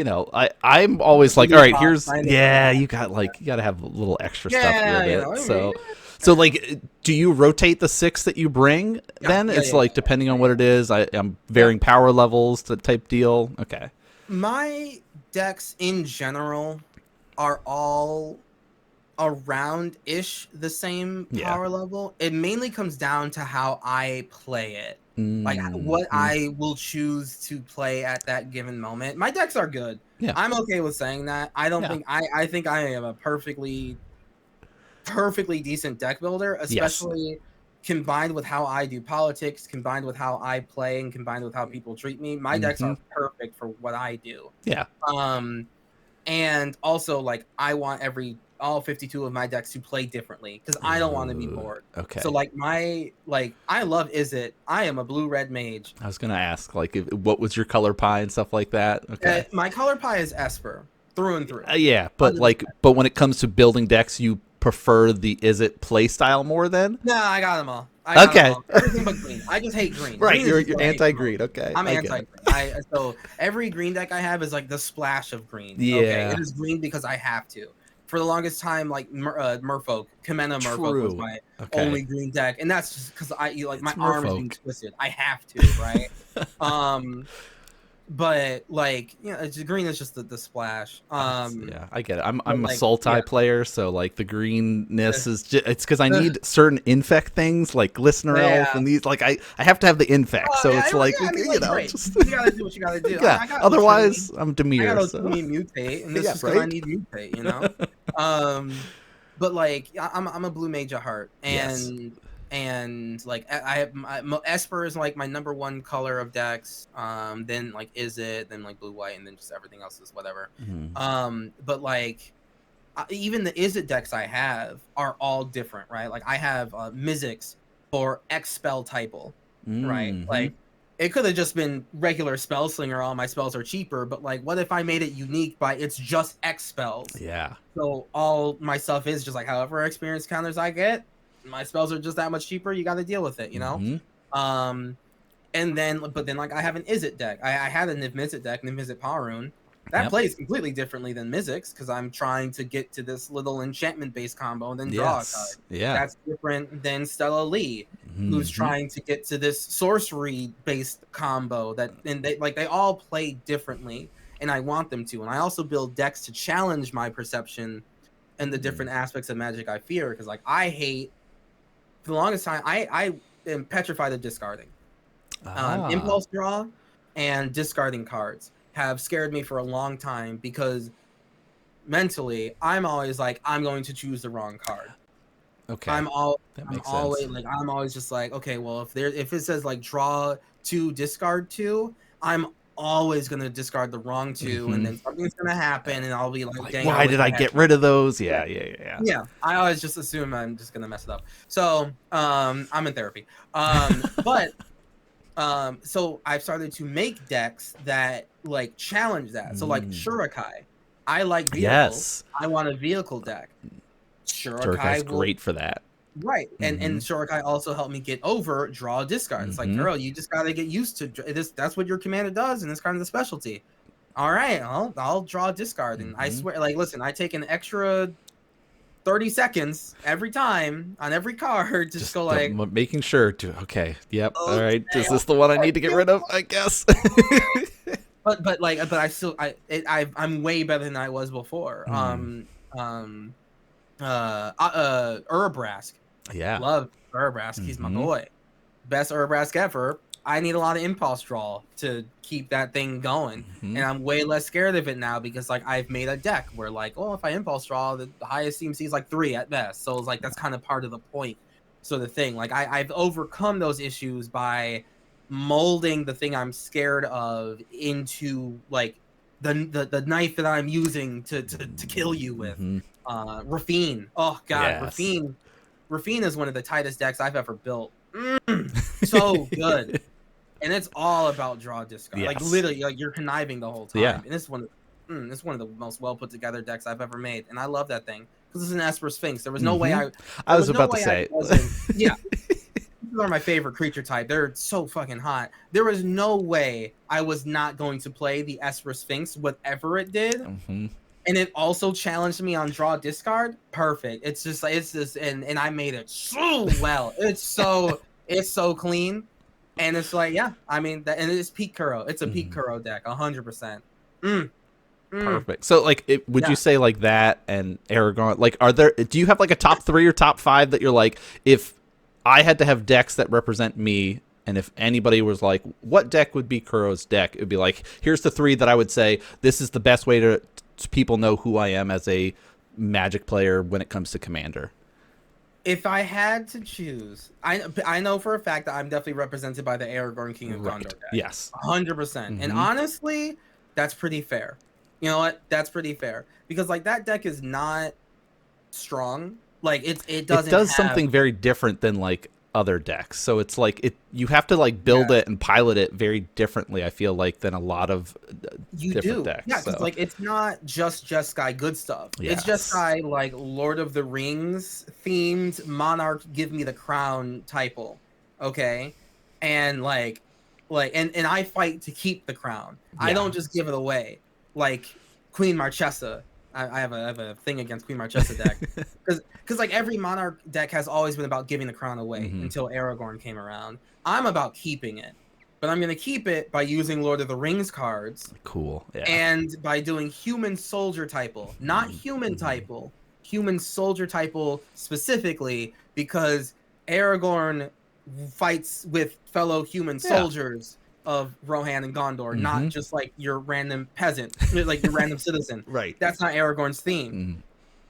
I'm always like, all right, here's Find you gotta have a little extra stuff with it. I mean, So like, do you rotate the 6 that you bring? Then it's like depending on what it is. I'm varying power levels, the type deal. Okay. My decks in general are all around-ish the same Yeah. power level. It mainly comes down to how I play it. Like what Mm-hmm. I will choose to play at that given moment. My decks are good. Yeah. I'm okay with saying that. I don't Yeah. think I think I am a perfectly decent deck builder, Yes. especially combined with how I do politics, combined with how I play, and combined with how people treat me. My decks Mm-hmm. are perfect for what I do. Yeah. Um, and also like I want all 52 of my decks to play differently because I don't want to be Ooh, bored. So okay. I love Izzet. I am a blue-red mage. I was gonna ask, like, what was your color pie and stuff like that? Okay. My color pie is Esper through and through. Yeah, but 100%. but when it comes to building decks, you prefer the is it play style more then? Nah, I got them all. Okay. Everything but green. I just hate green. Right, Green is you're just what I hate the most. anti-green. Okay, I'm I get anti-green. it. So every green deck I have is like the splash of green. Okay, it Yeah, is green because I have to. For the longest time, like Merfolk, Kamena Merfolk was true. my Okay, only green deck, and that's just because it's my arm is being Merfolk. twisted. I have to, right? um, but like green is just the splash. Yeah, I get it. But I'm a like yeah, Sultai player, so like the greenness the, is just, it's because I the, need certain infect things like Listener Elf yeah. and these like I have to have the infect, Oh so yeah, it's like yeah. I mean, you like, know right. just You gotta do what you gotta do. yeah. I got Otherwise, Otumi. I'm I got Demir. So Otumi mutate, and that's yeah, just because I right. need mutate, you know. Um, but like I'm a blue mage at heart, Yes. and like I have Esper is like my number one color of decks. Then like is it then like blue white, and then just everything else is whatever. Mm. But like even the is it decks I have are all different, right? Like I have Mizzix for X spell typle, right? Mm-hmm. Like it could have just been regular spell slinger. All my spells are cheaper, but like, what if I made it unique by it's just X spells? Yeah. So all my stuff is just like however experience counters I get, my spells are just that much cheaper. You got to deal with it, you know. Mm-hmm. Um, and then but then like I have an Izzet deck. I had a Niv Mizzet deck, Niv Mizzet Parun. That Yep. plays completely differently than Mizzix because I'm trying to get to this little enchantment based combo and then draw a card. Yes. Yeah. That's different than Stella Lee, who's Mm-hmm. trying to get to this sorcery based combo and they all play differently, and I want them to. And I also build decks to challenge my perception and the different aspects of Magic I fear because like I hate for the longest time I am petrified of discarding. Ah. Impulse draw and discarding cards have scared me for a long time because mentally I'm always like I'm going to choose the wrong card. Okay. That I'm makes sense. always like I'm always just like okay, well if it says like draw 2 discard 2, I'm always going to discard the wrong 2 and Mm-hmm. then something's going to happen and I'll be like Like, dang, I why wish did I I had. get rid of those? Yeah. Yeah. Yeah. Yeah. Yeah, I always just assume I'm just going to mess it up. So, I'm in therapy. But so I've started to make decks that like challenge that. So like Mm. Shurikai, I like vehicles. Yes. I want a vehicle deck. Turkai's Shurikai will great for that. right, Mm-hmm. and Shurikai also helped me get over draw discard. It's like, Mm-hmm. girl, you just gotta get used to this. That's what your commander does, and it's kind of the specialty. All right, I'll draw discard, and I Mm-hmm. swear, like, listen, I take an extra 30 seconds every time on every card to just go like, Making sure to. Okay. Yep. All right. okay, Is this the one I need to get rid of? I guess. but I still I'm way better than I was before. Mm. Urabrask. Yeah. Love Urabrask. He's my Mm-hmm. boy. Best Urabrask ever. I need a lot of impulse draw to keep that thing going. Mm-hmm. And I'm way less scared of it now because like I've made a deck where like, oh, if I impulse draw, the highest CMC is like 3 at best. So it's like that's kind of part of the point. So the thing, like I've overcome those issues by molding the thing I'm scared of into like the knife that I'm using to kill you with. Mm-hmm. Rafine. Oh god, Yes. Rafine is one of the tightest decks I've ever built. So good. And it's all about draw discard. Like Yes. literally, like you're conniving the whole time. Yeah. And it's one of the most well put together decks I've ever made. And I love that thing because it's an Esper Sphinx. There was no way Mm-hmm. I I was about to say. yeah. These are my favorite creature type. They're so fucking hot. There was no way I was not going to play the Esper Sphinx, whatever it did. Mm-hmm. And it also challenged me on draw discard. Perfect. It's just like it's just and I made it so well. It's so clean. And it's like, yeah, I mean, and it's peak Kuro. It's a peak Kuro deck, 100%. Mm, mm, Perfect. So, like, would you yeah. say like that and Aragon? Like, are there? Do you have like a top 3 or top 5 that you're like, if I had to have decks that represent me, and if anybody was like, what deck would be Kuro's deck? It would be like, here's the 3 that I would say this is the best way to people know who I am as a Magic player when it comes to Commander. If I had to choose, I know for a fact that I'm definitely represented by the Aragorn King of Gondor Right. deck. Yes. 100%. And Mm-hmm. honestly, that's pretty fair. You know what? That's pretty fair. Because like that deck is not strong. Like it It doesn't does have. something very different than like other decks. So it's like you have to like build Yeah, it and pilot it very differently, I feel like, than a lot of you different do. decks. Yeah, because So like it's not just Jeskai good stuff. It's yes. Jeskai like Lord of the Rings themed Monarch give me the crown type. Okay. And and I fight to keep the crown. I Yeah. don't just give it away. Like Queen Marchesa. I have a thing against Queen Marchesa deck. Because like every Monarch deck has always been about giving the crown away Mm-hmm. until Aragorn came around. I'm about keeping it. But I'm gonna keep it by using Lord of the Rings cards Cool. Yeah. and by doing human soldier typal, not human Mm-hmm. typal, human soldier typal specifically because Aragorn fights with fellow human Yeah. soldiers of Rohan and Gondor, not Mm-hmm. just like your random peasant, like your random citizen. Right. That's not Aragorn's theme. Mm-hmm.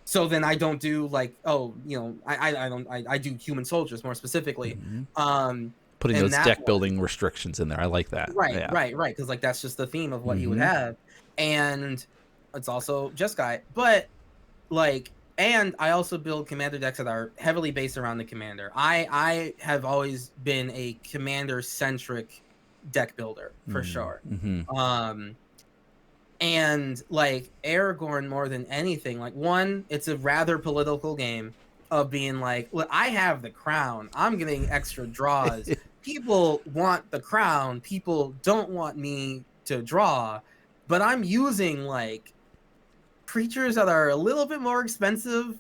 So then I don't do like, oh, you know, I do human soldiers more specifically. Mm-hmm. Um Putting and those that deck one. building restrictions in there. I like that. Right, Yeah. right, right. Because like that's just the theme of what you would Mm-hmm. have, and it's also Jeskai. But like, and I also build commander decks that are heavily based around the commander. I have always been a commander centric deck builder for sure. Mm-hmm. Um, and like Aragorn more than anything, like one, it's a rather political game of being like, look, I have the crown. I'm getting extra draws. People want the crown. People don't want me to draw, but I'm using like creatures that are a little bit more expensive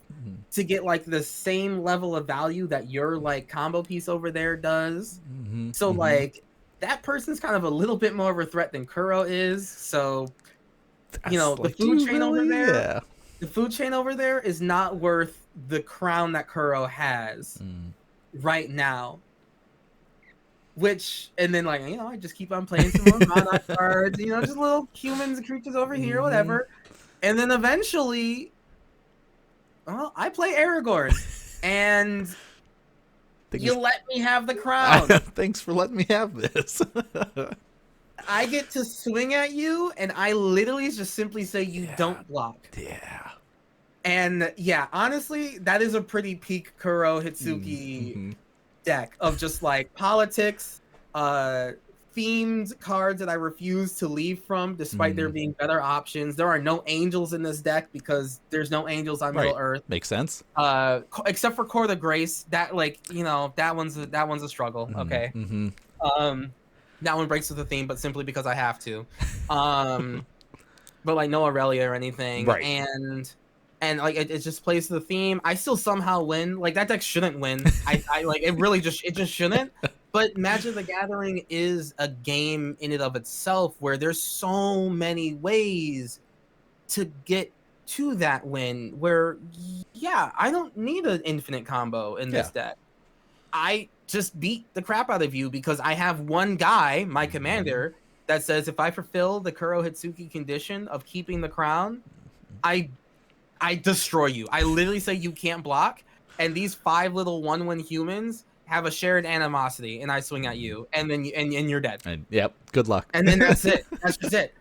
to get like the same level of value that your like combo piece over there does. Mm-hmm. So Mm-hmm. like that person's kind of a little bit more of a threat than Kuro is. So you know, That's the like, do food you chain over really? there, Yeah. the food chain over there is not worth the crown that Kuro has Mm. right now. Which and then like you know, I just keep on playing some more mana cards, you know, just little humans and creatures over here, Mm-hmm. whatever. And then eventually, well, I play Aragorn, and Thing you is, let me have the crown. thanks for letting me have this. I get to swing at you, and I literally just simply say you Yeah. don't block. Yeah. And yeah, honestly, that is a pretty peak Kurohitsuki Mm-hmm. deck of just like politics, uh themed cards that I refuse to leave from despite there Mm. being better options. There are no angels in this deck because there's no angels on Middle Right. Earth. Makes sense. Except for Core the Grace, that like, you know, that one's a struggle, okay? Mm-hmm. Um that one breaks with the theme, but simply because I have to. Um but like no Aurelia or anything, Right. and like it just plays to the theme. I still somehow win. Like that deck shouldn't win. I like it really it just shouldn't. But Magic the Gathering is a game in and of itself where there's so many ways to get to that win. Where yeah, I don't need an infinite combo in Yeah. this deck. I just beat the crap out of you because I have one guy, my Mm-hmm. commander, that says if I fulfill the Kurohitsuki condition of keeping the crown, I I destroy you. I literally say you can't block, and these 5 little 1/1 humans have a shared animosity, and I swing at you, and then and you're dead. And yep. Good luck. And then that's it. That's just it.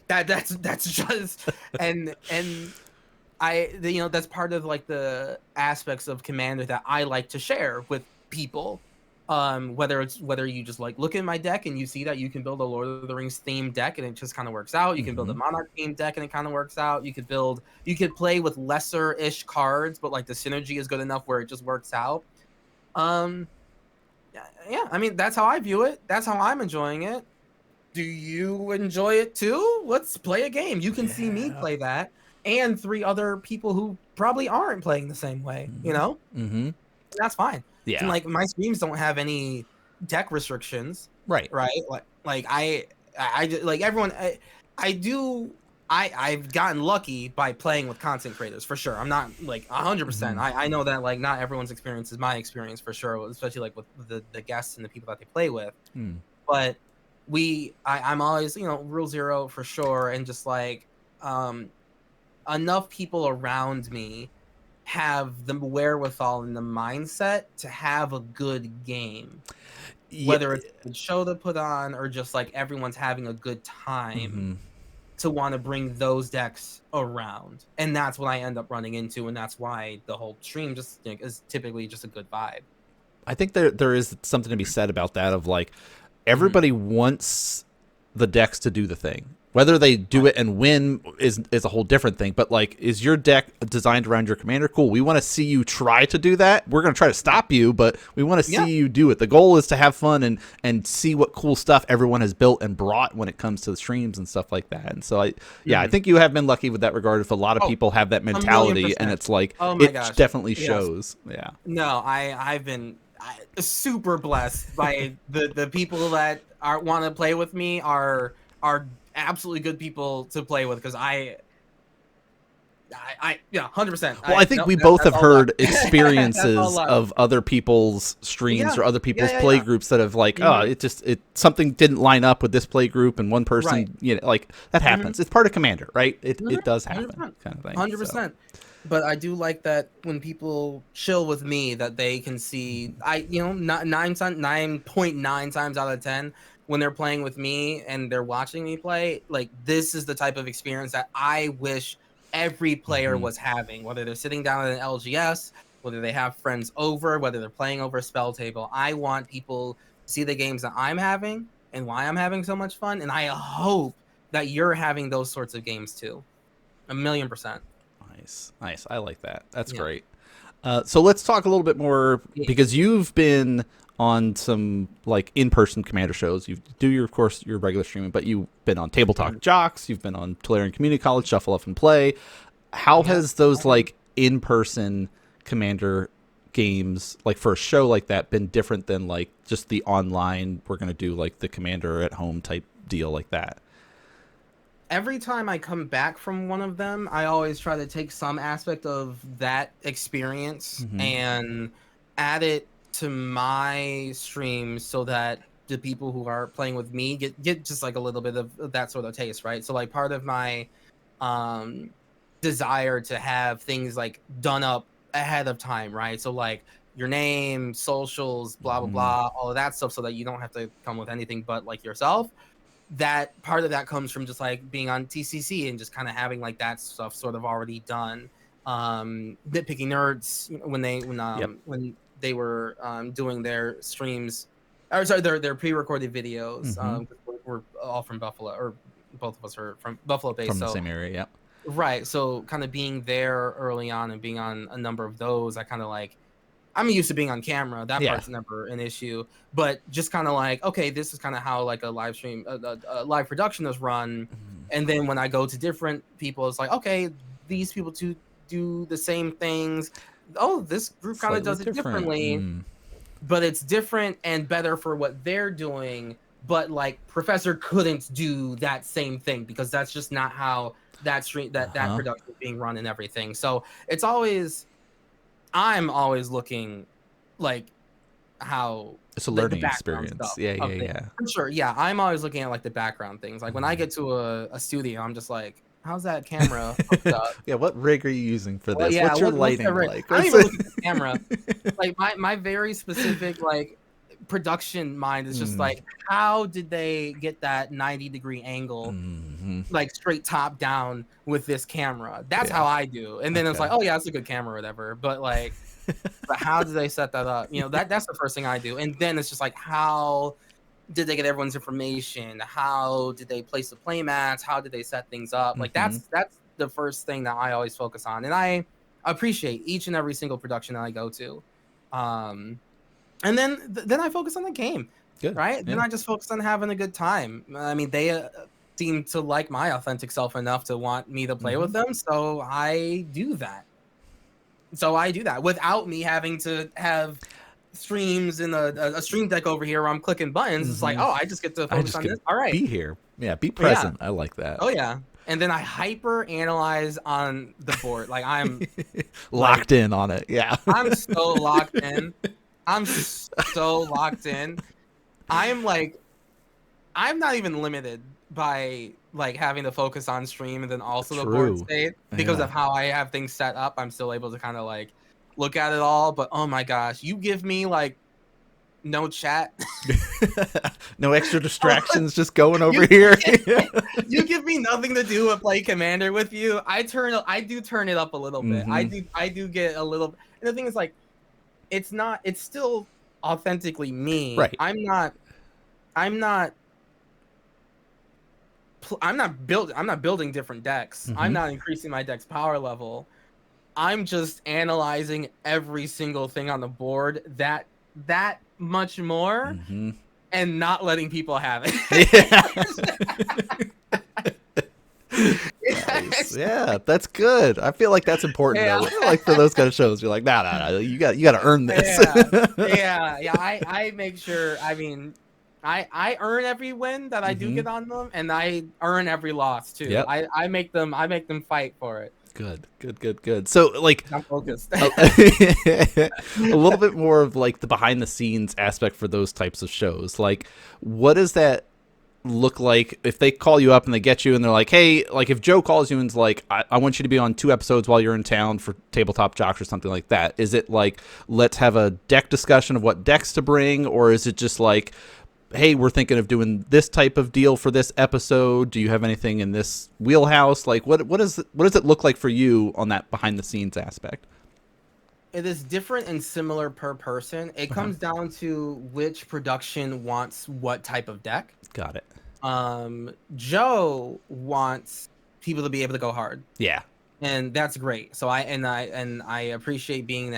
That's just and you know that's part of like the aspects of Commander that I like to share with people. Whether you just like look at my deck and you see that you can build a Lord of the Rings themed deck and it just kind of works out. You can build Mm-hmm. a Monarch themed deck and it kind of works out. You could play with lesser ish cards, but like the synergy is good enough where it just works out. Um, yeah, I mean that's how I view it. That's how I'm enjoying it. Do you enjoy it too? Let's play a game. You can see me Yeah. play that and 3 other people who probably aren't playing the same way, you know? Mm-hmm. That's fine. And Yeah. like my streams don't have any deck restrictions, Right. right? Like like I like everyone I do. I've gotten lucky by playing with content creators for sure. I'm not like 100%. I know that like not everyone's experience is my experience for sure, especially like with the guests and the people that they play with. But I'm always, you know, rule zero for sure, and just like um enough people around me have the wherewithal and the mindset to have a good game, Yeah. whether it's a good show to put on or just like everyone's having a good time, to want to bring those decks around. And that's what I end up running into, and that's why the whole stream just, you know, is typically just a good vibe. I think there is something to be said about that, of like Mhm. everybody wants the decks to do the thing. Whether they do it and win is a whole different thing. But like, is your deck designed around your commander? Cool. We want to see you try to do that. We're going to try to stop you, but we want to Yeah. see you do it. The goal is to have fun and see what cool stuff everyone has built and brought when it comes to the streams and stuff like that. And so I Mhm. think you have been lucky with that regard. If a lot of Oh, people have that a million mentality, and percent. it's like, Oh my it gosh. definitely Yes. shows. Yeah. No, I've been super blessed by the people that are want to play with me are absolutely good people to play with, because yeah, 100%. Well, I think Nope, we both that's have all luck. heard That's all experiences luck. of other people's streams Yeah. or other Yeah, people's yeah, play yeah. groups that have like, oh, Mhm. it something didn't line up with this play group, and one Right. person, you know, like that Mhm. happens. It's part of Commander, right? It Mhm. does happen, 100%. kind of thing. So 100%. But I do like that when people chill with me, that they can see, you know, not 9.9 times out of 10 when they're playing with me and they're watching me play, like this is the type of experience that I wish every player was having, whether they're sitting down at an LGS, whether they have friends over, whether they're playing over a spell table. I want people to see the games that I'm having and why I'm having so much fun, and I hope that you're having those sorts of games too. 1,000,000%. nice. I like that. That's Yeah. great. So let's talk a little bit more, Games. because you've been on some like in-person Commander shows. You do your, of course, your regular streaming, but you've been on Mhm. Tabletop Jocks. You've been on Tolarian Community College, Shuffle Up and Play. How Yep. has those like in-person Commander games, like for a show like that, been different than like just the online, we're going to do like the Commander at home type deal like that? Every time I come back from one of them, I always try to take some aspect of that experience and add it to my stream, so that the people who are playing with me get just like a little bit of that sort of taste, right? So like part of my um desire to have things like done up ahead of time, right? So like your name, socials, blah blah blah, all of that stuff, so that you don't have to come with anything but like yourself. That part of that comes from just like being on TCC and just kind of having like that stuff sort of already done. Nitpicking nerds, you know, Yep. when they were doing their streams, or sorry, their pre-recorded videos. 'Cause we're all from Buffalo, or both of us are from Buffalo based, From the so same area. Yep. right. So kind of being there early on and being on a number of those, I kind of like, I'm used to being on camera. That Yeah. part's never an issue. But just kind of like, okay, this is kind of how like a live stream, a live production is run. And then when I go to different people, it's like, okay, these people do the same things. Oh, this group kind of Slightly does it different. differently, but it's different and better for what they're doing. But like Professor couldn't do that same thing, because that's just not how that stream that production is being run and everything. So it's always, I'm always looking like how It's a the learning background experience. stuff Yeah. of Yeah. things. Yeah. For sure. Yeah, I'm always looking at like the background things. Like when I get to a studio, I'm just like, how's that camera hooked up? Yeah. What rig are you using for Well, this? yeah, What's your what's that lighting right? like? I don't What's even it? look at the camera. Like my very specific like production mind is just like, how did they get that 90-degree angle like straight top down with this camera? That's Yeah. how I do. And then it's like, Okay. oh yeah, it's a good camera or whatever. But how did they set that up? You know, that's the first thing I do. And then it's just like, how did they get everyone's information? How did they place the play mats? How did they set things up? Like that's the first thing that I always focus on. And I appreciate each and every single production that I go to. Um and then I focus on the game, Good. right? Then Yeah. I just focus on having a good time. I mean, they seem to like my authentic self enough to want me to play with them, so I do that. Without me having to have streams in a stream deck over here where I'm clicking buttons. It's like, oh, I just get to I focus just on get this. to All right. be here. Yeah, be present. I like that. Oh yeah. And then I hyper analyze on the board. Like I'm Locked in on it. Yeah. I'm so locked in. I'm so locked in. I'm like, I'm not even limited by like having to focus on stream and then also the board True. state because Yeah. of how I have things set up. I'm still able to kind of like look at it all. But oh my gosh, you give me like no chat. No extra distractions, just going over here. You give me nothing to do but play Commander with you. I do turn it up a little bit. I do get a little. And the thing is, like, it's still authentically me. Right. I'm not building different decks. I'm not increasing my deck's power level. I'm just analyzing every single thing on the board that much more and not letting people have it. Nice. Yeah, that's good. I feel like that's important though. Like for those kind of shows, you're like, nah, you got to earn this. Yeah. I make sure. I mean, I earn every win that I do get on them, and I earn every loss too. Yep. I make them fight for it. Good. So like, I'm focused. A little bit more of like the behind the scenes aspect for those types of shows. Like, what does that look like if they call you up and they get you and they're like, hey, like if Joe calls you and's like, I want you to be on 2 episodes while you're in town for Tabletop Jocks or something like that. Is it like, let's have a deck discussion of what decks to bring? Or is it just like, hey, we're thinking of doing this type of deal for this episode. Do you have anything in this wheelhouse? Like what does it look like for you on that behind the scenes aspect? It is different and similar per person. It comes down to which production wants what type of deck. Got it. Joe wants people to be able to go hard. Yeah. And that's great. So I appreciate being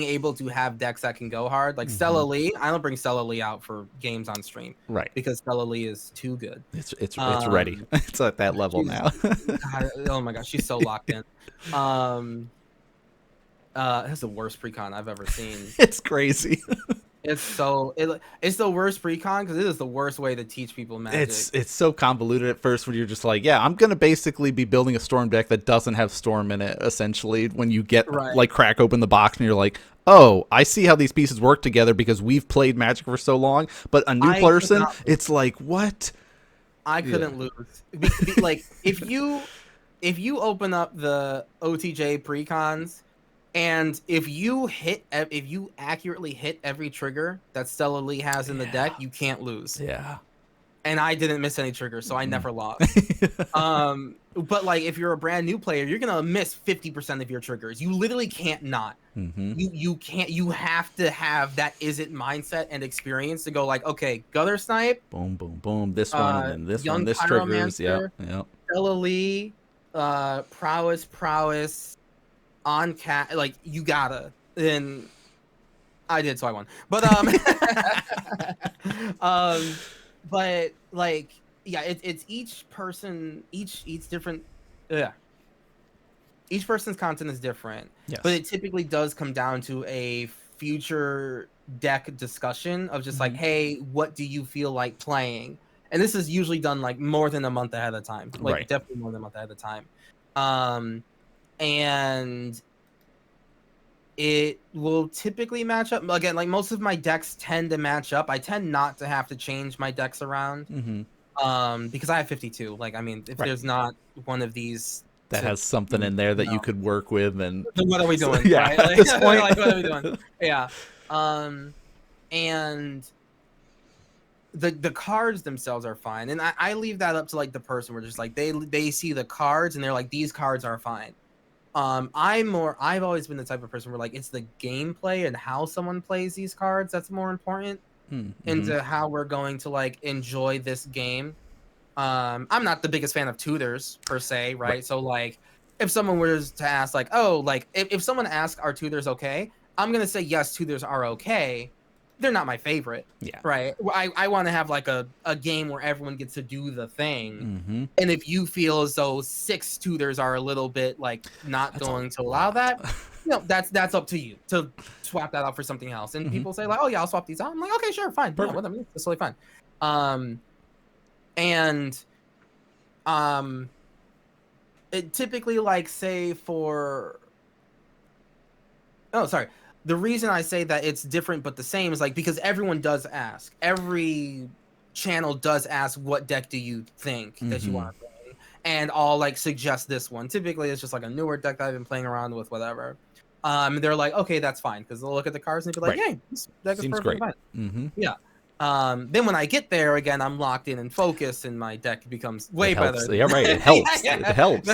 able to have decks that can go hard. Like Stella Lee, I don't bring Stella Lee out for games on stream. Right. Because Stella Lee is too good. It's ready. It's at that level now. God, oh my gosh, she's so locked in. That's the worst pre-con I've ever seen. It's crazy. It's the worst pre-con because it is the worst way to teach people Magic. It's so convoluted at first when you're just like, yeah, I'm gonna basically be building a Storm deck that doesn't have Storm in it. Essentially, when you get like crack open the box and you're like, oh, I see how these pieces work together because we've played Magic for so long. But a new person, it's like, what? I couldn't lose. Like if you open up the OTJ pre-cons. And if you accurately hit every trigger that Stella Lee has in the deck, you can't lose. Yeah. And I didn't miss any triggers, so I never lost. But like if you're a brand new player, you're gonna miss 50% of your triggers. You literally can't not. You can't. You have to have that is it mindset and experience to go like, okay, Gutter Snipe. Boom, boom, boom. This one and then this one. This triggers. Yep. Stella Lee, prowess. On cat, like you gotta. Then I did, so I won. But but like yeah, it's each person, each different. Yeah. Each person's content is different. Yes. But it typically does come down to a future deck discussion of just like, hey, what do you feel like playing? And this is usually done like more than a month ahead of time. Like definitely more than a month ahead of time. And it will typically match up again. Like most of my decks tend to match up. I tend not to have to change my decks around, because I have 52. Like I mean, if there's not one of these that has something in there that you could work with, and what are we doing? Yeah, right? at this point. Like, what are we doing? Yeah, and the cards themselves are fine, and I leave that up to like the person. Where just like they see the cards and they're like, these cards are fine. I've always been the type of person where like it's the gameplay and how someone plays these cards that's more important into how we're going to like enjoy this game. I'm not the biggest fan of tutors per se, right? So like if someone was to ask like, oh, like if someone asks are tutors okay, I'm gonna say yes, tutors are okay. They're not my favorite. Yeah. Right. I want to have like a game where everyone gets to do the thing. And if you feel as though 6 tutors are a little bit like not going to allow that, you know, that's up to you to swap that out for something else. And people say like, oh yeah, I'll swap these out. I'm like, okay, sure, fine. No, whatever. That's totally fine. And it typically, like, say for oh, sorry. The reason I say that it's different but the same is, like, because everyone does ask. Every channel does ask, what deck do you think that you want to play? And I'll, like, suggest this one. Typically, it's just, like, a newer deck that I've been playing around with, whatever. They're like, okay, that's fine. Because they'll look at the cards and they'll be like, Right. hey, this deck is Seems perfectly great. fine. Yeah. Then when I get there again, I'm locked in and focused, and my deck becomes way better. Yeah, right. It helps. It helps.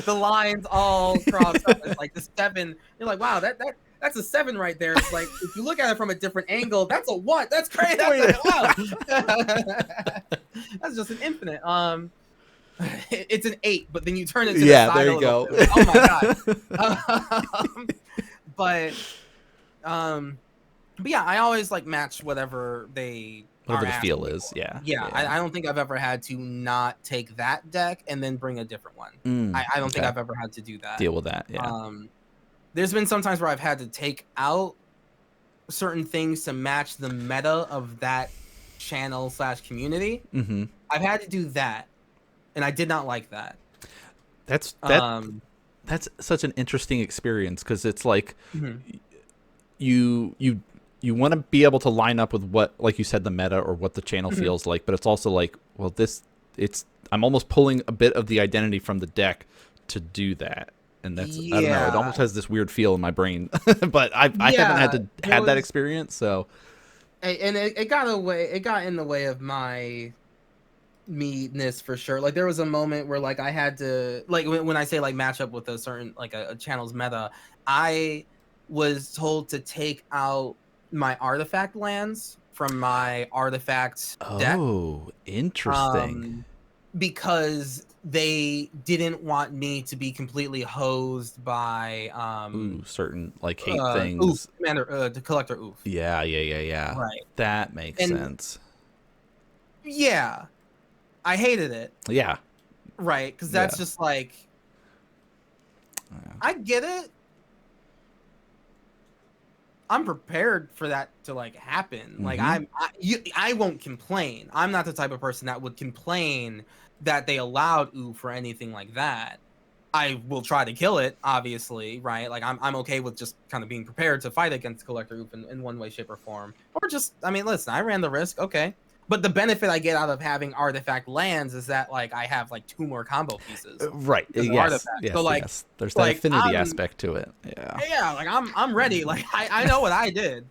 The lines all cross up. It's like the 7. You're like, wow, that's a 7 right there. It's like, if you look at it from a different angle, that's a what? That's crazy. That's wow. That's just an infinite. It's an 8, but then you turn it to the side. There you go. Bit. Oh my god. But yeah, I always like match whatever the feel is. Yeah. I don't think I've ever had to not take that deck and then bring a different one. I don't think I've ever had to do that. Deal with that. Yeah. There's been some times where I've had to take out certain things to match the meta of that channel / community. I've had to do that, and I did not like that. That's such an interesting experience, because it's like you want to be able to line up with what, like you said, the meta or what the channel feels like, but it's also like, well, I'm almost pulling a bit of the identity from the deck to do that. And that's, I don't know, it almost has this weird feel in my brain, but I haven't had that experience. So, and it got in the way of my me-ness for sure. Like, there was a moment where, like, I had to, like, when I say, like, match up with a certain, like, a channel's meta, I was told to take out my artifact lands from my artifact deck. Oh, interesting. Because they didn't want me to be completely hosed by certain, like, hate things. The collector oof. Yeah. Right. That makes sense. Yeah. I hated it. Yeah. Right, because that's just like, I get it. I'm prepared for that to, like, happen. Like, I won't complain. I'm not the type of person that would complain that they allowed oof or anything like that. I will try to kill it, obviously, right? Like, I'm okay with just kind of being prepared to fight against collector oof in one way, shape, or form. Or just, I mean, listen, I ran the risk, okay. But the benefit I get out of having artifact lands is that, like, I have, like, 2 more combo pieces. Right. Yes. So, like, there's that affinity aspect to it. Yeah. Like, I'm ready. Like, I know what I did.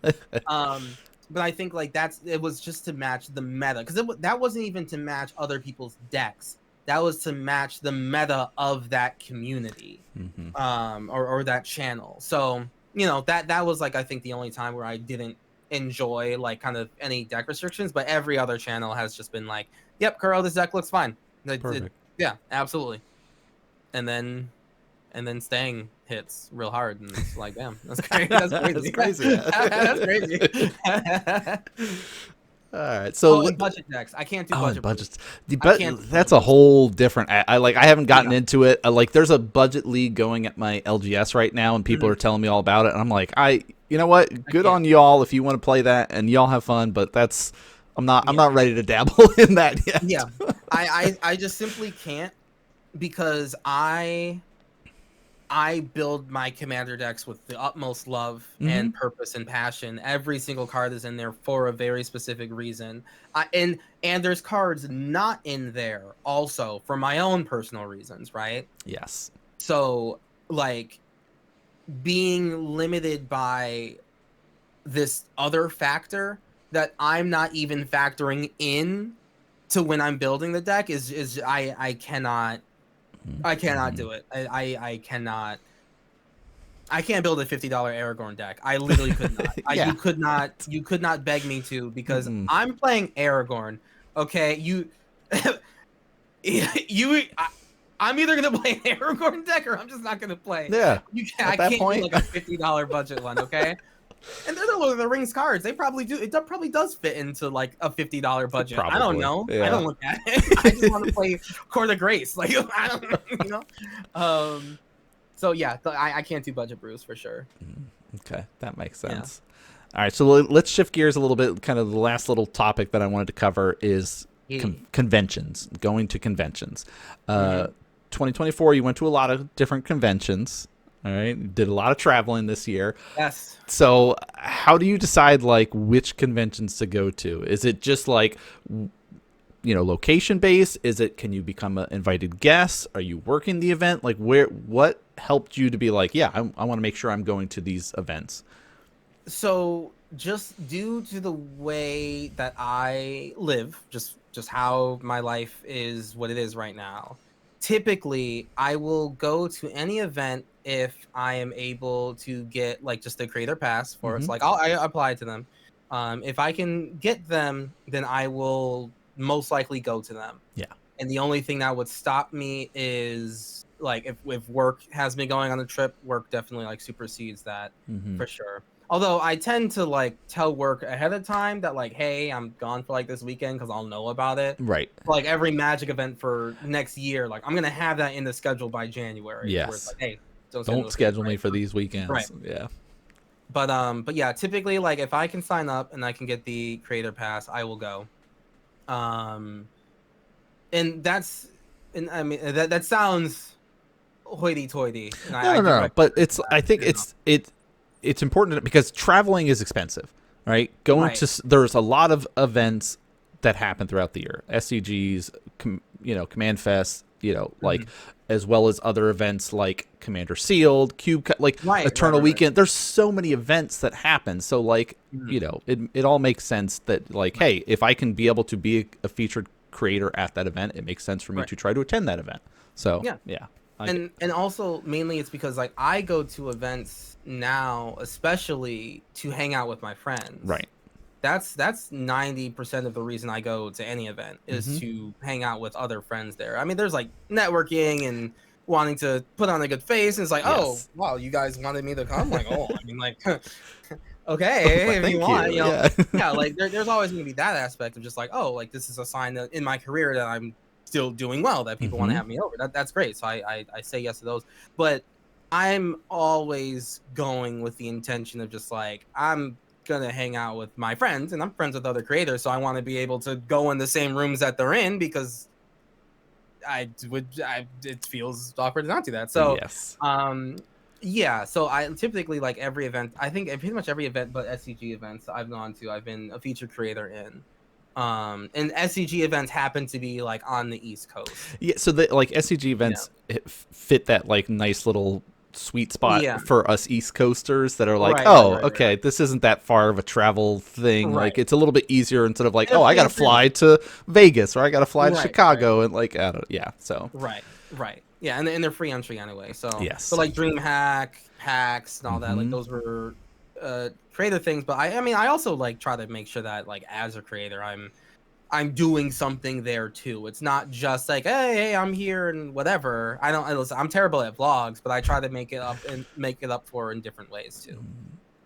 But I think, like, it was just to match the meta, because that wasn't even to match other people's decks. That was to match the meta of that community, or that channel. So, you know, that was, like, I think the only time where I didn't enjoy, like, kind of any deck restrictions. But every other channel has just been like, yep, Kuro, this deck looks fine. Yeah, absolutely. And then staying hits real hard, and it's like, damn, that's crazy. That's crazy. That's crazy. All right, so budget decks. I can't do budgets. That's a whole different. I haven't gotten into it. Like, there's a budget league going at my LGS right now, and people are telling me all about it. And I'm like, you know what? Good on y'all if you want to play that, and y'all have fun. But I'm not ready to dabble in that yet. Yeah, I just simply can't, because I build my commander decks with the utmost love and purpose and passion. Every single card is in there for a very specific reason. And there's cards not in there also for my own personal reasons, right? Yes. So, like, being limited by this other factor that I'm not even factoring in to when I'm building the deck is I cannot do it. I can't build a $50 Aragorn deck. I literally could not. You could not beg me to, because I'm playing Aragorn. Okay, I'm either gonna play an Aragorn deck, or I'm just not gonna play. Yeah. I can't do, like, a $50 budget one. Okay. And they're the Lord of the Rings cards. They probably do. It probably does fit into, like, a $50 budget. Probably. I don't know. Yeah. I don't look at it. I just want to play Court of Grace. Like, I don't, you know. So yeah, I can't do budget brews for sure. Okay, that makes sense. Yeah. All right, so let's shift gears a little bit. Kind of the last little topic that I wanted to cover is Yeah. conventions, going to conventions. Hmm. 2024, you went to a lot of different conventions. All right, did a lot of traveling this year. Yes. So, how do you decide like which conventions to go to? Is it just like location based? Is it can you become an invited guest? Are you working the event? Like what helped you to be like, yeah, I want to make sure I'm going to these events? So just due to the way that I live, just how my life is what it is right now, typically I will go to any event if I am able to get like just a creator pass for it. Mm-hmm. So like I apply to them. If I can get them, then I will most likely go to them. Yeah. And the only thing that would stop me is like if work has me going on the trip, work definitely like supersedes that Mm-hmm. for sure. Although I tend to like tell work ahead of time that like, hey, I'm gone for like this weekend because I'll know about it. Right. Like every magic event for next year, like I'm gonna have that in the schedule by January to where it's Yes. like, hey, don't schedule Don't for me schedule me right for now. these Right. weekends. Yeah. But yeah, typically like if I can sign up and I can get the creator pass, I will go. Um and that's and I mean that sounds hoity-toity, and No, I no, do no. But recognize it's that, I think you know. it's important because traveling is expensive, right? Going Right. to there's a lot of events that happen throughout the year. SCGs, Command Fest, like Mhm. as well as other events like Commander Sealed, like Right, right, Eternal right, right. Weekend. There's so many events that happen. So like, Mhm. it all makes sense that like, Right, hey, if I can be able to be a featured creator at that event, it makes sense for me right. to try to attend that event. So Yeah. yeah, I get And also mainly it's because like I go to events now, especially to hang out with my friends. right. That's 90% of the reason I go to any event is Mm-hmm. to hang out with other friends there. I mean, there's like networking and wanting to put on a good face. And it's like, oh, Yes. wow, you guys wanted me to come? Like, oh, I mean, like, Why, okay, if you thank want, you. you know, Yeah. yeah, like there's always going to be that aspect of just like, oh, like this is a sign that in my career that I'm still doing well, that people want to Mm-hmm. have me over. That's great. So I say yes to those, but I'm always going with the intention of just like I'm gonna hang out with my friends, and I'm friends with other creators, so I want to be able to go in the same rooms that they're in because it feels awkward to not do that. So, Yes. um, yeah. So I typically like every event. I think pretty much every event, but SCG events I've gone to, I've been a featured creator in. And SCG events happen to be like on the East Coast. Yeah. So the like SCG Yeah. events fit that like nice little sweet spot Yeah. for us East Coasters that are like, Right. Right. oh, Right. Right. okay, Right. this isn't that far of a travel thing. Right. Like it's a little bit easier instead of like, And oh, they're I free got to entry anyway. fly to Vegas or I got to fly to Right. Right. Chicago and like, I don't, yeah. So Right. Right. Yeah, and they're free entry anyway. So yes. like DreamHack, PAX, and all that, like Mm-hmm. those were creator things. But I mean I also like try to make sure that like as a creator I'm doing something there too. It's not just like, hey, I'm here and whatever. Listen, I'm terrible at vlogs, but I try to make it up for in different ways too.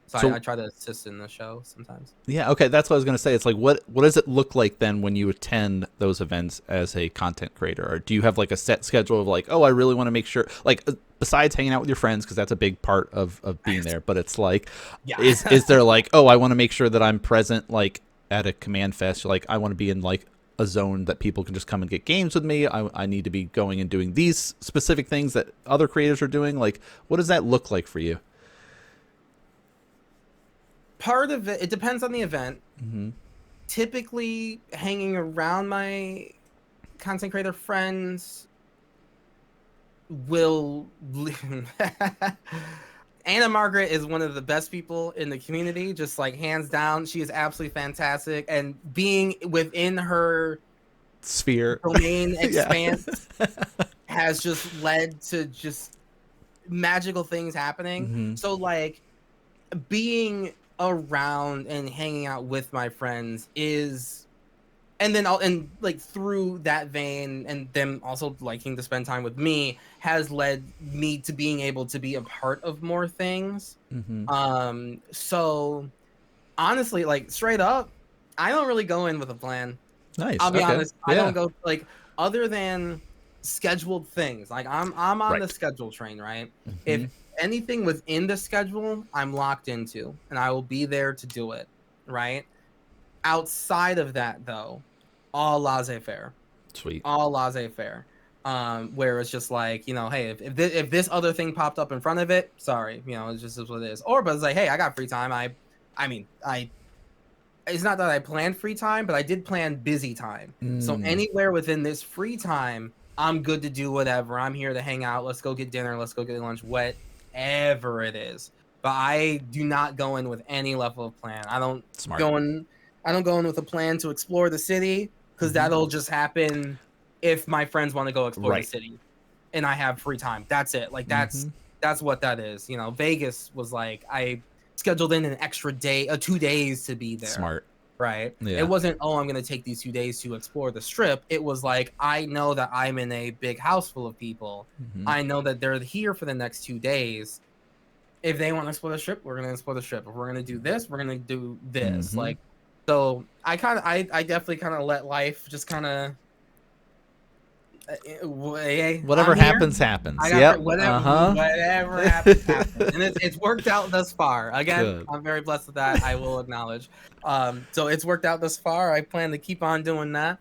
So I So try to assist in the show sometimes. yeah, okay, that's what I was gonna say. It's like what does it look like then when you attend those events as a content creator? Or do you have like a set schedule of like, oh, I really want to make sure like besides hanging out with your friends because that's a big part of being there, but it's like Yeah. is there like, oh, I want to make sure that I'm present like at a command fest, like I want to be in like a zone that people can just come and get games with me. I need to be going and doing these specific things that other creators are doing. Like, what does that look like for you? Part of it depends on the event. Mm-hmm. Typically hanging around my content creator friends will Anna Margaret is one of the best people in the community, just like hands down. She is absolutely fantastic, and being within her Sphere. domain Yeah. expanse has just led to just magical things happening. Mm-hmm. So like being around and hanging out with my friends is and then I'll and like through that vein and them also liking to spend time with me has led me to being able to be a part of more things. Mm-hmm. So honestly, like straight up, I don't really go in with a plan. Nice. I'll be Okay. honest. I don't Yeah. go like other than scheduled things. Like I'm on the Right. schedule train, right? Mm-hmm. If anything within the schedule, I'm locked into and I will be there to do it, right? Outside of that though, all laissez-faire. Sweet. All laissez-faire. Where it's just like, you know, hey, if this other thing popped up in front of it, sorry, you know, it's just what it is. Or but it's like, hey, I got free time. I mean, it's not that I planned free time, but I did plan busy time. So anywhere within this free time, I'm good to do whatever. I'm here to hang out. Let's go get dinner. Let's go get lunch. Whatever it is. But I do not go in with any level of plan. I don't Smart. go in. I don't go in with a plan to explore the city because that'll just happen if my friends want to go explore the city, and I have free time. That's it. Like that's what that is. You know, Vegas was like I scheduled in an extra day, 2 days to be there. Smart. Right. Yeah. It wasn't, oh, I'm going to take these 2 days to explore the strip. It was like, I know that I'm in a big house full of people. I know that they're here for the next 2 days. If they want to explore the strip, we're going to explore the strip. If we're going to do this, we're going to do this. Like, so I definitely kind of let life just kind of, whatever happens. Yep. Whatever happens. And it's worked out thus far. Again, good. I'm very blessed with that. I will acknowledge. So it's worked out thus far. I plan to keep on doing that.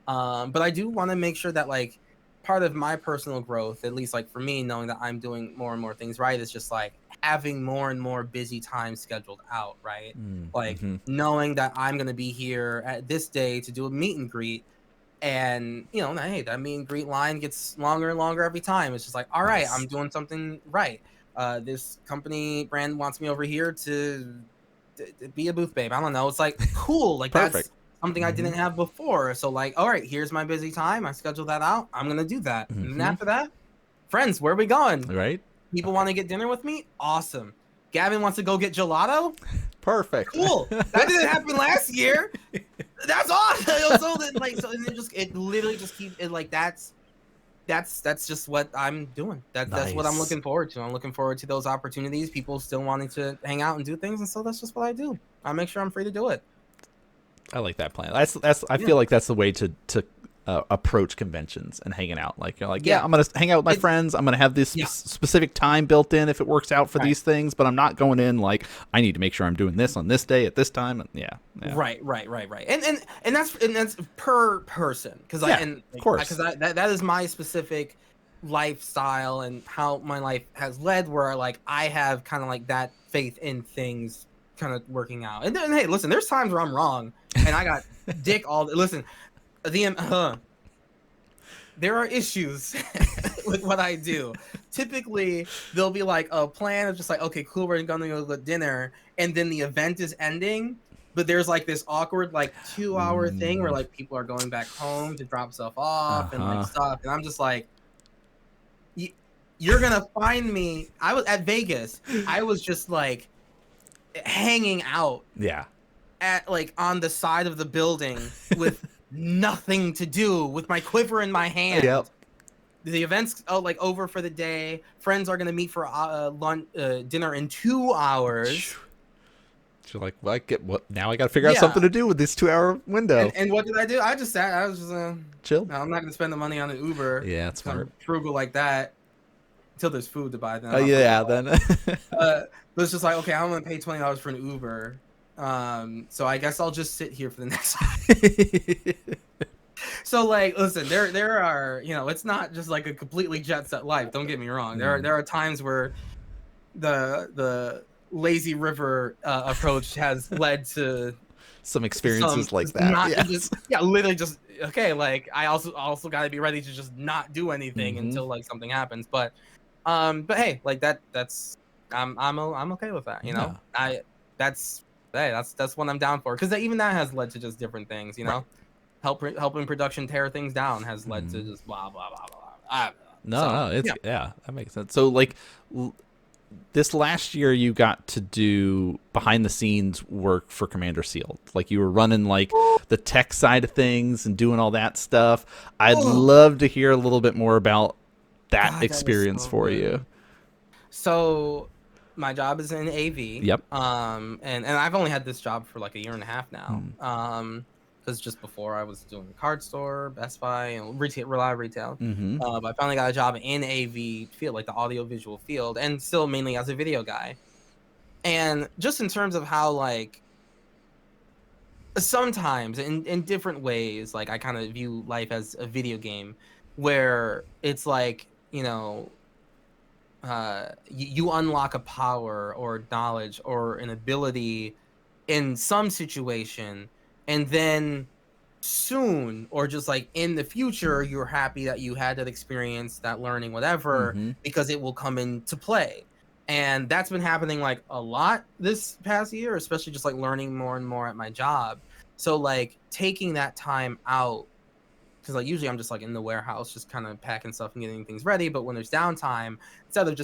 But I do want to make sure that like part of my personal growth, at least like for me, knowing that I'm doing more and more things right, is just like having more and more busy time scheduled out. Right. Like knowing that I'm going to be here at this day to do a meet and greet. And, you know, hey, that meet and greet line gets longer and longer every time. It's just like, all right, I'm doing something right. This company brand wants me over here to be a booth babe. I don't know. It's like, cool. Like, that's something I didn't have before. So, like, all right, here's my busy time. I scheduled that out. I'm going to do that. And then after that, friends, where are we going? Right. People want to get dinner with me? Awesome. Gavin wants to go get gelato? Perfect. Cool. That didn't happen last year. That's awesome. So it literally just keeps it like that's just what I'm doing. That's what I'm looking forward to. I'm looking forward to those opportunities. People still wanting to hang out and do things, and so that's just what I do. I make sure I'm free to do it. I like that plan. I feel like that's the way to approach conventions and hanging out. Like you're like, I'm gonna hang out with my friends. I'm gonna have this specific time built in if it works out for these things, but I'm not going in like I need to make sure I'm doing this on this day at this time. Right. And that's per person because of course because that is my specific lifestyle and how my life has led. Where like I have kind of like that faith in things kind of working out. And then hey, listen, there's times where I'm wrong and I got listen. There are issues with what I do. Typically, there'll be like a plan of just like, okay, cool, we're gonna go to dinner, and then the event is ending, but there's like this awkward like 2-hour thing where like people are going back home to drop stuff off and like stuff, and I'm just like, you're gonna find me. I was at Vegas. I was just like hanging out. At like on the side of the building with nothing to do, with my quiver in my hand. The event's like over for the day. Friends are gonna meet for lunch, dinner in 2 hours. You're like, well, now I gotta figure out something to do with this 2-hour window. And what did I do? I just sat. I was just chill. No, I'm not gonna spend the money on an Uber. Yeah, it's smart. I'm frugal like that until there's food to buy. Then then. But it's just like, okay, I'm gonna pay $20 for an Uber. So I guess I'll just sit here for the next So like, listen, there are, you know, it's not just like a completely jet set life. Don't get me wrong. There are times where the lazy river approach has led to some experiences like that. Literally just okay. Like I also got to be ready to just not do anything until like something happens. But hey, like that's I'm okay with that. You know, that's what I'm down for, because even that has led to just different things, you know. Helping production tear things down has led to just blah blah blah blah. That makes sense. So like this last year you got to do behind the scenes work for Commander Sealed. Like you were running like the tech side of things and doing all that stuff. I'd love to hear a little bit more about that experience for you. So my job is in AV. Yep. And I've only had this job for like 1.5 years now. Because just before I was doing a card store, Best Buy, and live retail. But I finally got a job in AV field, like the audio visual field, and still mainly as a video guy. And just in terms of how like Sometimes in different ways. Like I kind of view life as a video game where it's like, you unlock a power or knowledge or an ability in some situation, and then soon or just like in the future you're happy that you had that experience, that learning, whatever, Mm-hmm. because it will come into play. And that's been happening like a lot this past year, especially just like learning more and more at my job. So like taking that time out, because like usually I'm just like in the warehouse just kind of packing stuff and getting things ready, but when there's downtime, instead of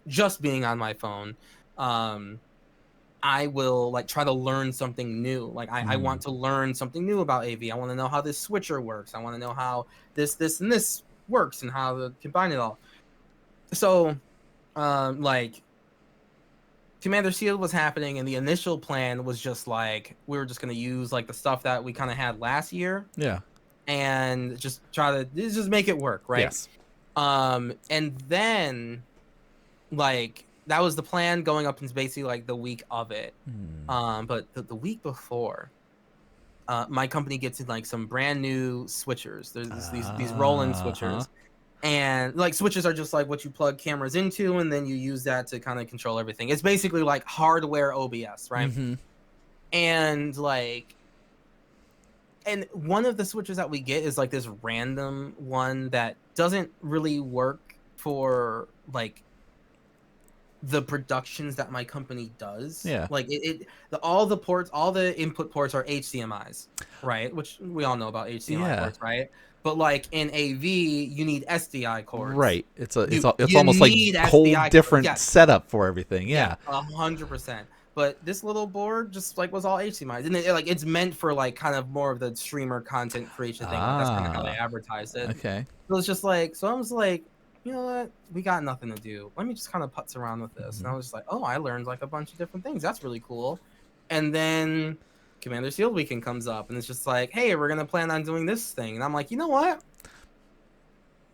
just being on my phone, um I will like try to learn something new. Like I Mm. want to learn something new about AV. I want to know how this switcher works. I want to know how this and this works and how to combine it all. So like Commander Shield was happening, and the initial plan was just like we were just gonna use like the stuff that we kind of had last year Yeah. and just try to just make it work, right? Yes. And then like that was the plan going up into basically like the week of it. Mm. But the week before, my company gets in like some brand new switchers. There's these roll-in Uh-huh. switchers, and like switches are just like what you plug cameras into, and then you use that to kind of control everything. It's basically like hardware OBS, right? Mm-hmm. And like, and one of the switches that we get is like this random one that doesn't really work for like the productions that my company does. Yeah. Like all the ports, all the input ports are HDMI's, right? Which we all know about HDMI Yeah. ports, right? But like in AV, you need SDI cords. Right. It's You almost like need whole SDI cords. different Yes. setup for everything. Yeah, Yeah. 100%. But this little board just like was all HDMI, and like it's meant for like kind of more of the streamer content creation thing. Like that's kind of how they Ah. advertised it. Okay. So it's just like, so I was like, you know what? We got nothing to do. Let me just kind of putz around with this. And Mm-hmm. I was just like, oh, I learned like a bunch of different things. That's really cool. And then Commander Shield Weekend comes up, and it's just like, hey, we're gonna plan on doing this thing. And I'm like, you know what?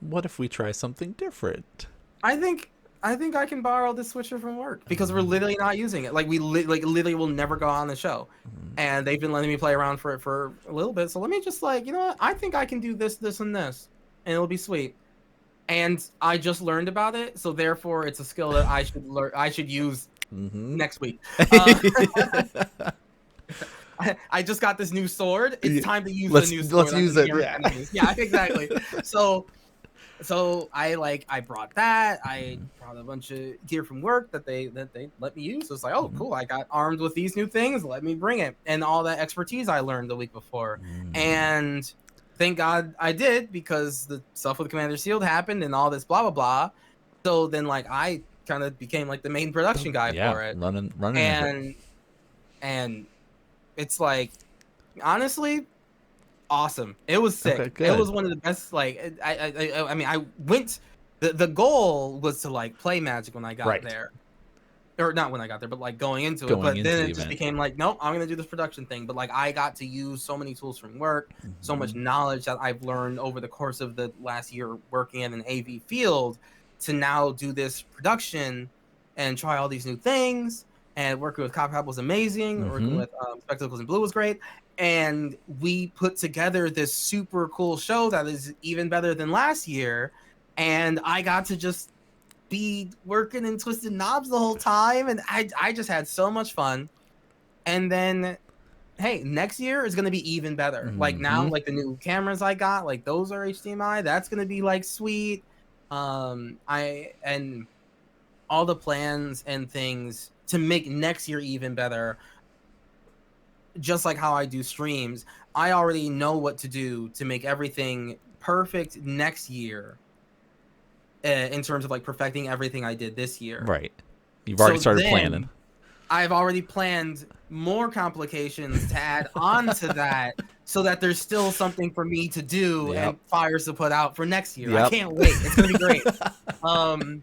What if we try something different? I think I can borrow this switcher from work because we're literally not using it. Like we like literally will never go on the show, and they've been letting me play around for it for a little bit. So let me just like, you know what? I think I can do this, this, and this, and it'll be sweet. And I just learned about it, so therefore it's a skill that I should learn. I should use Mm-hmm. next week. Uh, I just got this new sword. It's time to use the new sword. Let's use it. Yeah. Yeah, exactly. So I brought that. I brought a bunch of gear from work that they let me use. So it's like, oh, Mhm. cool. I got armed with these new things. Let me bring it. And all that expertise I learned the week before. And thank God I did, because the stuff with Commander Shield happened and all this blah blah blah. So then like I kind of became like the main production guy Yeah. for it. Running with it. And it's like, honestly, awesome. It was Okay. sick. It Good. was one of the best. Like I mean, I went. The goal was to like play Magic when I got Right. there, or not when I got there, but like going into it. Going But into then the it just event. became like, nope, I'm gonna do this production thing. But like I got to use so many tools from work, so much Mhm. knowledge that I've learned over the course of the last year working in an AV field, to now do this production and try all these new things. And working with Cop was amazing. Working Mhm. with Spectacles in Blue was great. And we put together this super cool show that is even better than last year. And I got to just be working and twisting knobs the whole time, and I just had so much fun. And then hey, next year is gonna be even better. Like now, Mhm. like the new cameras I got, like those are HDMI. That's gonna be like sweet. I and all the plans and things to make next year even better. Just like how I do streams, I already know what to do to make everything perfect next year, in terms of like perfecting everything I did this year. Right. You've already So started planning. then I've already planned more complications to add on to that, so that there's still something for me to do Yep. and fires to put out for next year. I Yep. can't wait. It's gonna be great. Um,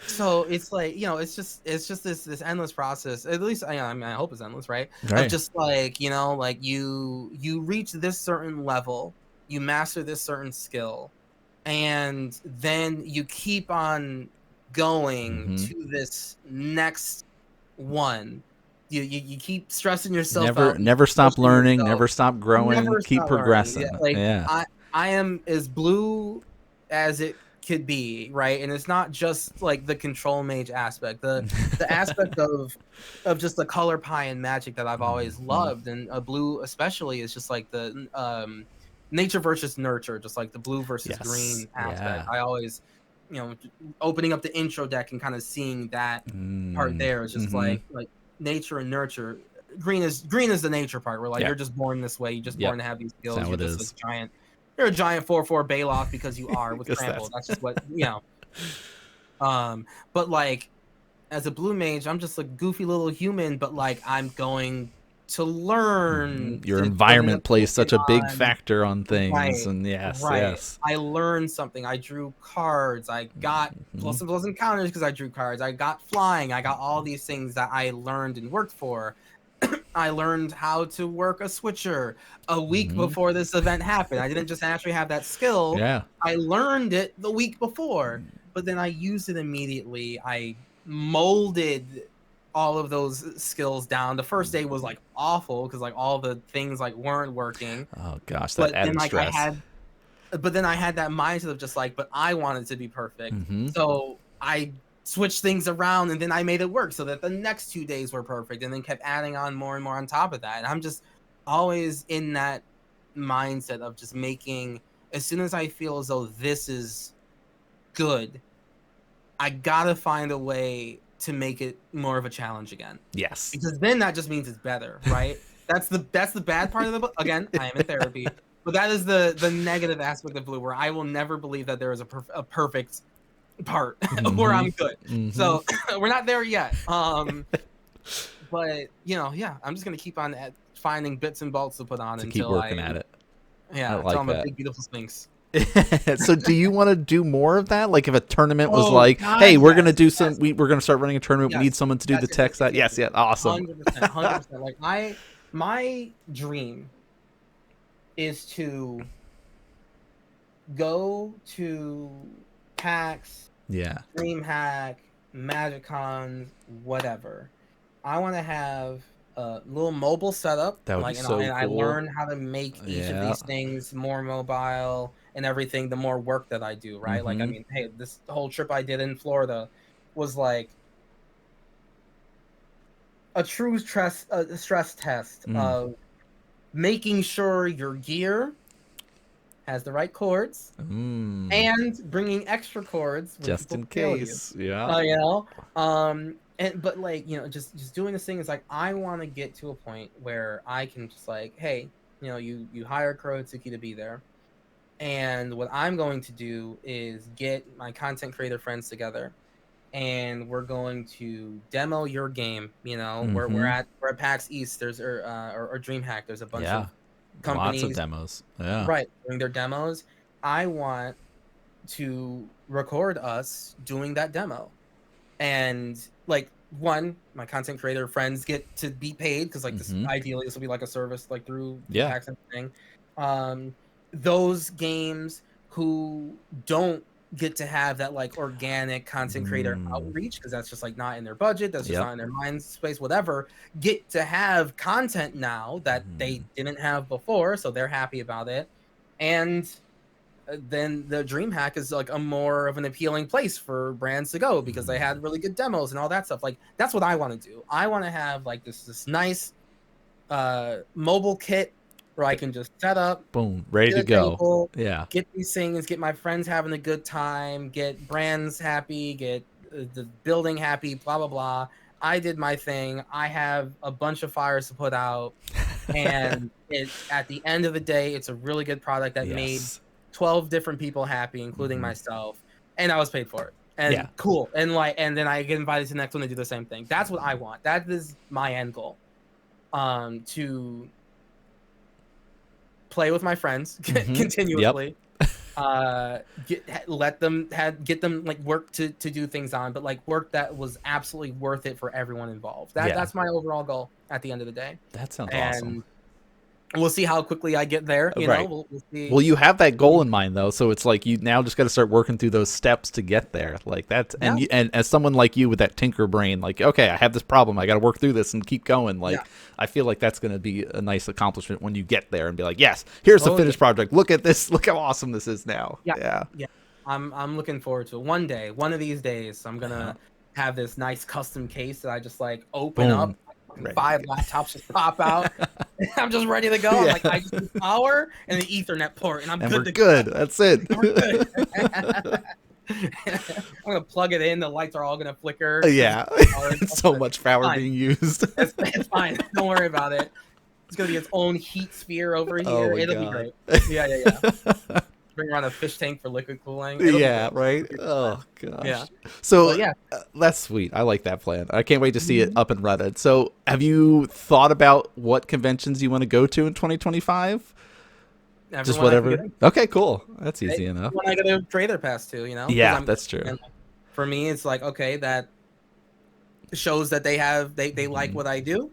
so it's like, it's just this endless process. At least I mean, I hope it's endless, right? Of Right. just like, like you reach this certain level, you master this certain skill, and then you keep on going Mhm. to this next one, you keep stressing yourself Never out. You never keep stop pushing learning, yourself. never stop growing, Never keep stop learning. Yeah, progressing. like Yeah. I am as blue as it could be, right? And it's not just like the control mage aspect, the aspect of just the color pie and magic that I've always Mhm. loved, and blue especially is just like the nature versus nurture, just like the blue versus Yes. green aspect. Yeah. I always, opening up the intro deck and kind of seeing that part there is just Mhm. like nature and nurture. Green is the nature part where like Yeah. you're just born this way, you're just Yep. born to have these That's skills, how you're it just a is. giant, you're a giant 4/4 Bailoff because you are with 'Cause trample. that's That's just what but like as a blue mage, I'm just a goofy little human, but like I'm going to learn Your to put in a environment plays token such a big on. factor on things, Right, and yes, right. yes. I learned something. I drew cards. I got Mhm. plus encounters because I drew cards. I got flying. I got all these things that I learned and worked for. I learned how to work a switcher a week Mhm. before this event happened. I didn't just actually have that skill. Yeah. I learned it the week before, but then I used it immediately. I molded all of those skills down. The first day was like awful because like all the things like weren't working. Oh gosh, that But then added like I stress. had but then I had that mindset of just like, but I wanted to be perfect. Mhm. So I switched things around and then I made it work so that the next 2 days were perfect and then kept adding on more and more on top of that. And I'm just always in that mindset of just making, as soon as I feel as though this is good, I gotta find a way to make it more of a challenge again. Yes. Because then that just means it's better, right? That's the bad part of the book. Again, I am in therapy, but that is the negative aspect of blue, where I will never believe that there is a perfect part where Mhm. I'm good. Mhm. So we're not there yet. But yeah, I'm just gonna keep on finding bits and bolts to put on To keep until working at it. I until like I'm a that. big beautiful sphinx. So do you want to do more of that? Like if a tournament was Oh like, God, "Hey, we're going to yes, do some yes, we're going to start running a tournament. We need yes, someone to do yes, the yes, yes, tech yes, side." yes, Yes, yes. yeah, awesome. 100%, 100%. Like my dream is to go to PAX, Yeah. DreamHack, MagicCons, whatever. I want to have a little mobile setup, That would be like, so and I cool. learn how to make each of Yeah. these things more mobile and everything. The more work that I do, right? Like, I Mhm. mean, hey, this whole trip I did in Florida was like a true stress test Mm. of making sure your gear has the right chords Mm. and bringing extra chords when Just people in fail you. case. Yeah. You know, and but like just doing this thing is like I want to get to a point where I can just like, hey, you hire Kurohitsuki to be there, and what I'm going to do is get my content creator friends together, and we're going to demo your game. Mhm. We're at PAX East. There's or DreamHack. There's a bunch Yeah. of Lots of companies, demos. Yeah. right, doing their demos. I want to record us doing that demo. And like one, my content creator friends get to be paid because like this Mhm. ideally this will be like a service like through Yeah. PAX and everything. Those games who don't get to have that like organic content creator Mm. outreach because that's just like not in their budget, that's just Yep. not in their mind space, whatever, get to have content now that they Mm. didn't have before, so they're happy about it. And then the DreamHack is like a more of an appealing place for brands to go because they Mm. had really good demos and all that stuff. Like that's what I want to do. I want to have like this nice mobile kit where I can just set up, Boom. Ready get to a go. table, Yeah. get these things, get my friends having a good time, get brands happy, get the building happy, blah blah blah. I did my thing. I have a bunch of fires to put out, and at the end of the day, it's a really good product that made Yes. 12 different people happy, including Mhm. myself, and I was paid for it. Yeah. And cool. And then I get invited to the next one to do the same thing. That's what I want. That is my end goal. To play with my friends Mhm. Yep. continuously. Get them like work to do things on, but like work that was absolutely worth it for everyone involved. Yeah. That's my overall goal at the end of the day. That sounds awesome. And we'll see how quickly I get there. You know, Right. we'll see. Well, you have that goal in mind though, so it's like you now just got to start working through those steps to get there. Like that's Yeah, and as someone like you with that tinker brain, like okay, I have this problem, I got to work through this and keep going. yeah. Like I feel like that's going to be a nice accomplishment when you get there and be like, yes, here's the Oh yeah, finished project. Look at this. Look how awesome this is now. yeah, Yeah. yeah. I'm looking forward to it. One day, one of these days, I'm Yeah. gonna have this nice custom case that I just like open Boom. up. Fucking Ready. 5 laptops just pop out. I'm just ready to go. I'm Yeah. like, I just need power and an Ethernet port, and I'm And good we're to good. go. That's it. We're good. I'm gonna plug it in. The lights are all gonna flicker. Yeah. So much power Fine. being used. It's fine. Don't worry about it. It's gonna be its own heat sphere over Oh here. my It'll be God. great. Yeah. Bring around a fish tank for liquid cooling. It'll be Yeah, great. right. It'll be fun. Oh gosh. Yeah. So But yeah. that's sweet. I like that plan. I can't wait to see it Mhm. up and running. So, have you thought about what conventions you want to go to in 2025? Just Everyone I can get whatever. in. Okay, cool. That's easy enough. When I get a trader pass too, you know. 'Cause Yeah, that's true. and for me, it's like okay, that shows that they like Mhm. what I do.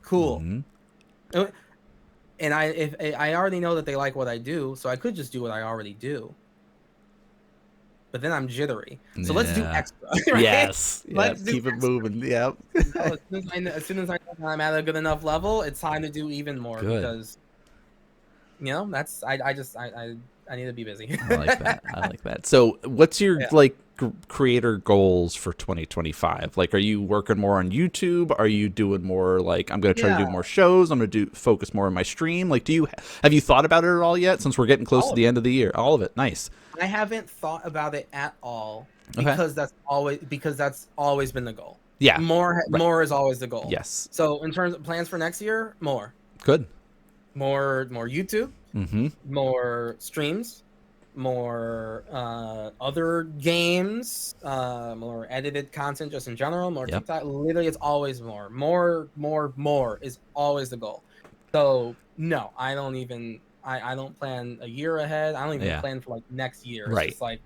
Cool. Mhm. Uh, And if I already know that they like what I do, so I could just do what I already do. But then I'm jittery. So let's do Yeah. extra. Right? Yes. Yeah. Let's do Keep it extra. moving. Yep. You know, as soon as I know that I'm at a good enough level, it's time to do even more Good. because you know that's I need to be busy. I like that. I like that. So, what's your Yeah. like creator goals for 2025? Like, are you working more on YouTube? Are you doing more like I'm going to try to Yeah. do more shows? I'm going to do focus more on my stream. Like, have you thought about it at all yet? Since we're getting close All to of the it. end of the year, all of it. Nice. I haven't thought about it at all Okay. because that's always been the goal. Yeah. More Right. more is always the goal. Yes. So in terms of plans for next year, more Good. YouTube, Mm-hmm. more streams, more other games, more edited content just in general, more Yep. TikTok. Literally, it's always more is always the goal. So no, I don't even I don't plan a year ahead. I don't even Yeah. plan for like next year. It's Right. just like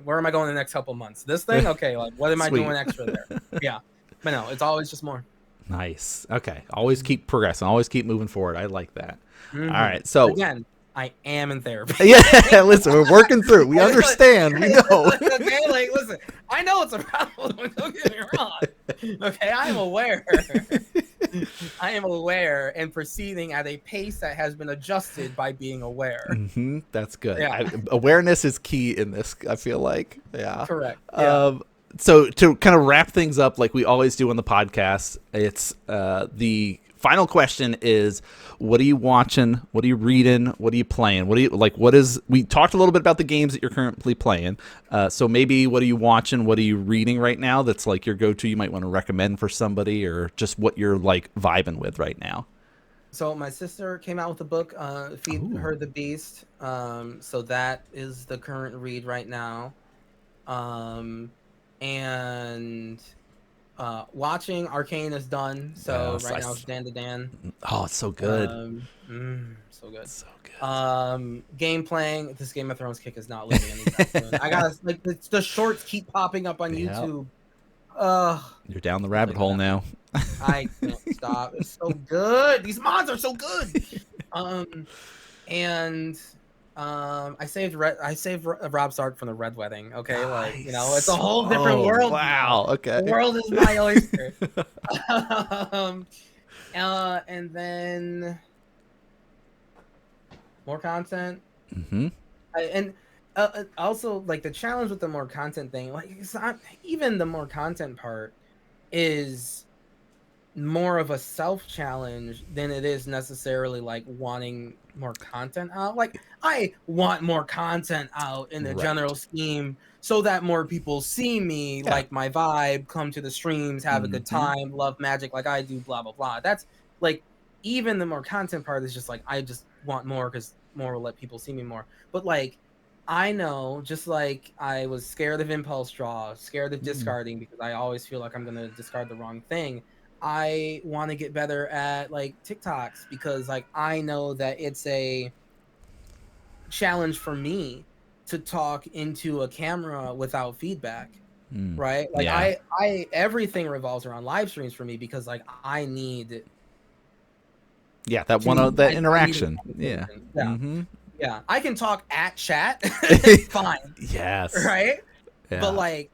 where am I going the next couple months? This thing, okay. Like what am I Sweet. doing extra there? Yeah, but no, it's always just more. Nice. Okay. Always keep progressing. Always keep moving forward. I like that. Mhm. All right. So Again, I am in therapy. yeah, listen, we're working through. We understand. We know. Okay, like listen, I know it's a problem. Don't get me wrong. Okay, I am aware. I am aware and proceeding at a pace that has been adjusted by being aware. Mm-hmm. That's good. Yeah. Awareness is key in this. I feel like. Yeah. Correct. Yeah. So to kind of wrap things up, like we always do on the podcast, it's the final question is: what are you watching? What are you reading? What are you playing? What do you like? What is? We talked a little bit about the games that you're currently playing. So maybe what are you watching? What are you reading right now? That's like your go-to. You might want to recommend for somebody, or just what you're like vibing with right now. So my sister came out with a book, Feed Ooh. Her the Beast. So that is the current read right now. And watching Arcane is done. So Yes, right now it's Dan to Dan. Oh, it's so good. So good. So good. Game playing. This Game of Thrones kick is not leaving anytime soon. I gotta like the shorts keep popping up on Yep. YouTube. You're down the rabbit hole now. I can't stop. It's so good. These mods are so good. I saved Rob Stark from the Red Wedding. Okay, like you know, it's a whole different world. Wow. Now. Okay. The world is my oyster. And then more content. Mm-hmm. And also like the challenge with the more content thing, like it's not even the more content part is more of a self challenge than it is necessarily like wanting more content out. Like I want more content out in the general scheme so that more people see me, like my vibe, come to the streams, have a good time, love Magic like I do, blah blah blah. That's like even the more content part is just like I just want more because more will let people see me more. But like I know, just like I was scared of impulse draw, scared of discarding because I always feel like I'm gonna discard the wrong thing. I want to get better at like TikToks because like I know that it's a challenge for me to talk into a camera without feedback, right? Like I everything revolves around live streams for me because like I need Yeah, that To me, that I need interaction. a Yeah. conversation. Yeah. Mm-hmm. Yeah. I can talk at chat. Fine. Yes. Right. But Yeah. like,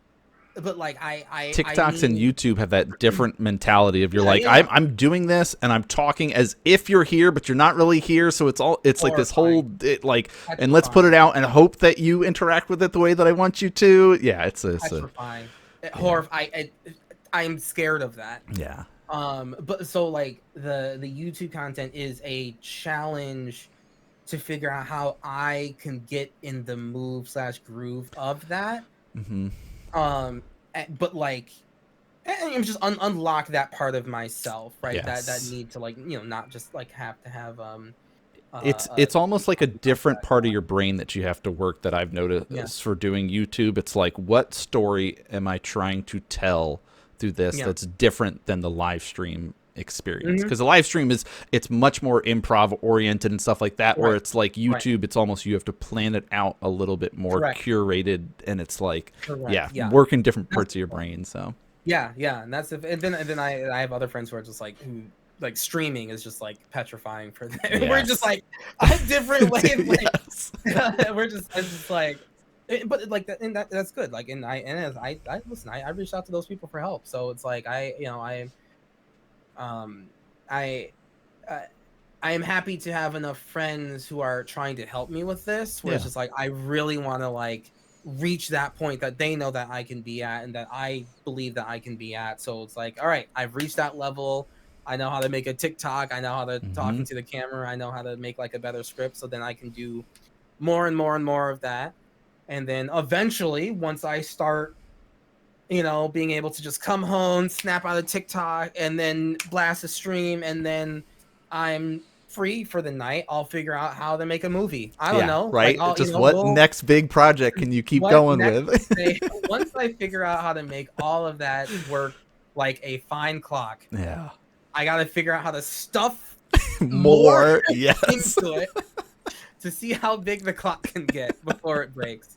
I TikToks and need. YouTube have that different mentality of you're Yeah. like, Yeah. I'm doing this and I'm talking as if you're here, but you're not really here. So it's like this Horrifying. whole like, and let's put Petrifying. it out and hope that you interact with it the way that I want you to. Yeah, it's a Petrifying. yeah. I'm scared of that. Yeah. But so like the YouTube content is a challenge to figure out how I can get in the move/groove of that. Mm-hmm. But like, and just unlock that part of myself, right? That Yes. need to like, not just like have to have It's almost like a different contact. part of your brain that you have to work that I've Yeah. noticed for doing YouTube. It's like, what story am I trying to tell through this Yeah. that's different than the live stream experience? Mhm. Because the live stream it's much more improv oriented and stuff like that, where Right. it's like Right. YouTube, it's almost you have to plan it out a little bit more Correct. curated, and it's like, Correct. Yeah. work in different That's parts of your brain. So Yeah, yeah, and then I have other friends who are just like who like streaming is just like petrifying for them. We're just yes. like a different way of like Yes. it's just like but like that and that's good. Like and as I listen, I reached out to those people for help. So it's like um I I am happy to have enough friends who are trying to help me with this where it's Yeah. just like I really want to like reach that point that they know that I can be at and that I believe that I can be at. So it's like, all right, I've reached that level. I know how to make a TikTok. I know how to talk Mm-hmm. into the camera. I know how to make like a better script. So then I can do more and more and more of that. And then eventually, once I start, being able to just come home, snap out of TikTok, and then blast a stream, and then I'm free for the night, I'll figure out how to make a movie. I don't Yeah. know. Like, Right. I'll, Just what next big project can you keep what going next with? once I figure out how to make all of that work like a fine clock, Yeah. I got to figure out how to stuff more More. Yes. into it to see how big the clock can get before it breaks.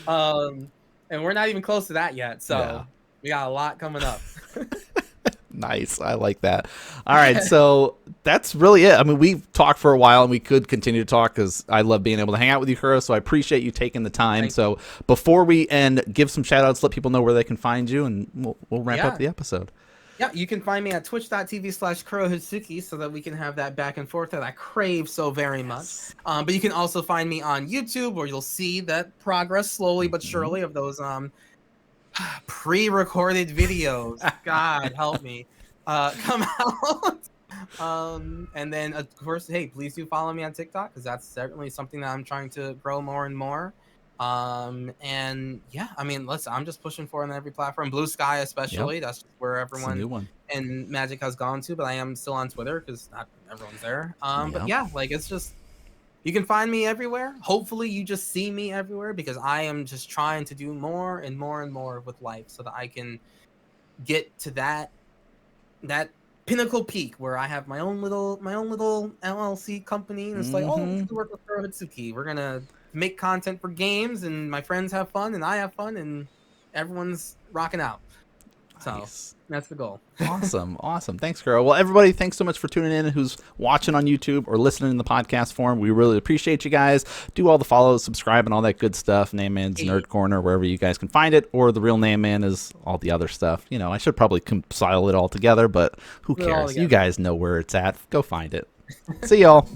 And we're not even close to that yet, so Yeah. we got a lot coming up. Nice. I like that. All right. So that's really it. I mean, we've talked for a while and we could continue to talk because I love being able to hang out with you, Kuro. So I appreciate you taking the time. So before we end, give some shout outs, let people know where they can find you, and we'll wrap up the episode. Yeah, you can find me at twitch.tv/Kurohitsuki so that we can have that back and forth that I crave so very much. But you can also find me on YouTube where you'll see that progress slowly but surely of those pre-recorded videos. God help me. Come out. And then of course, hey, please do follow me on TikTok because that's certainly something that I'm trying to grow more and more. And yeah, I mean, listen, I'm just pushing for it on every platform. Blue Sky, especially. That's just where It's a everyone new one. in Magic has gone to. But I am still on Twitter because not everyone's there. But Yep. yeah, like it's just you can find me everywhere. Hopefully, you just see me everywhere because I am just trying to do more and more and more with life so that I can get to that pinnacle peak where I have my own little LLC company and it's like, oh, we get to work with Kurohitsuki. We're gonna make content for games and my friends have fun and I have fun and everyone's rocking out. So that's the goal. Awesome. Awesome. Thanks, Kuro. Well, everybody, thanks so much for tuning in who's watching on YouTube or listening in the podcast form. We really appreciate you guys. Do all the follows, subscribe, and all that good stuff. NanMan's Nerd Corner, wherever you guys can find it, or The Real NanMan is all the other stuff. I should probably compile it all together, but who cares? You guys know where it's at. Go find it. See y'all.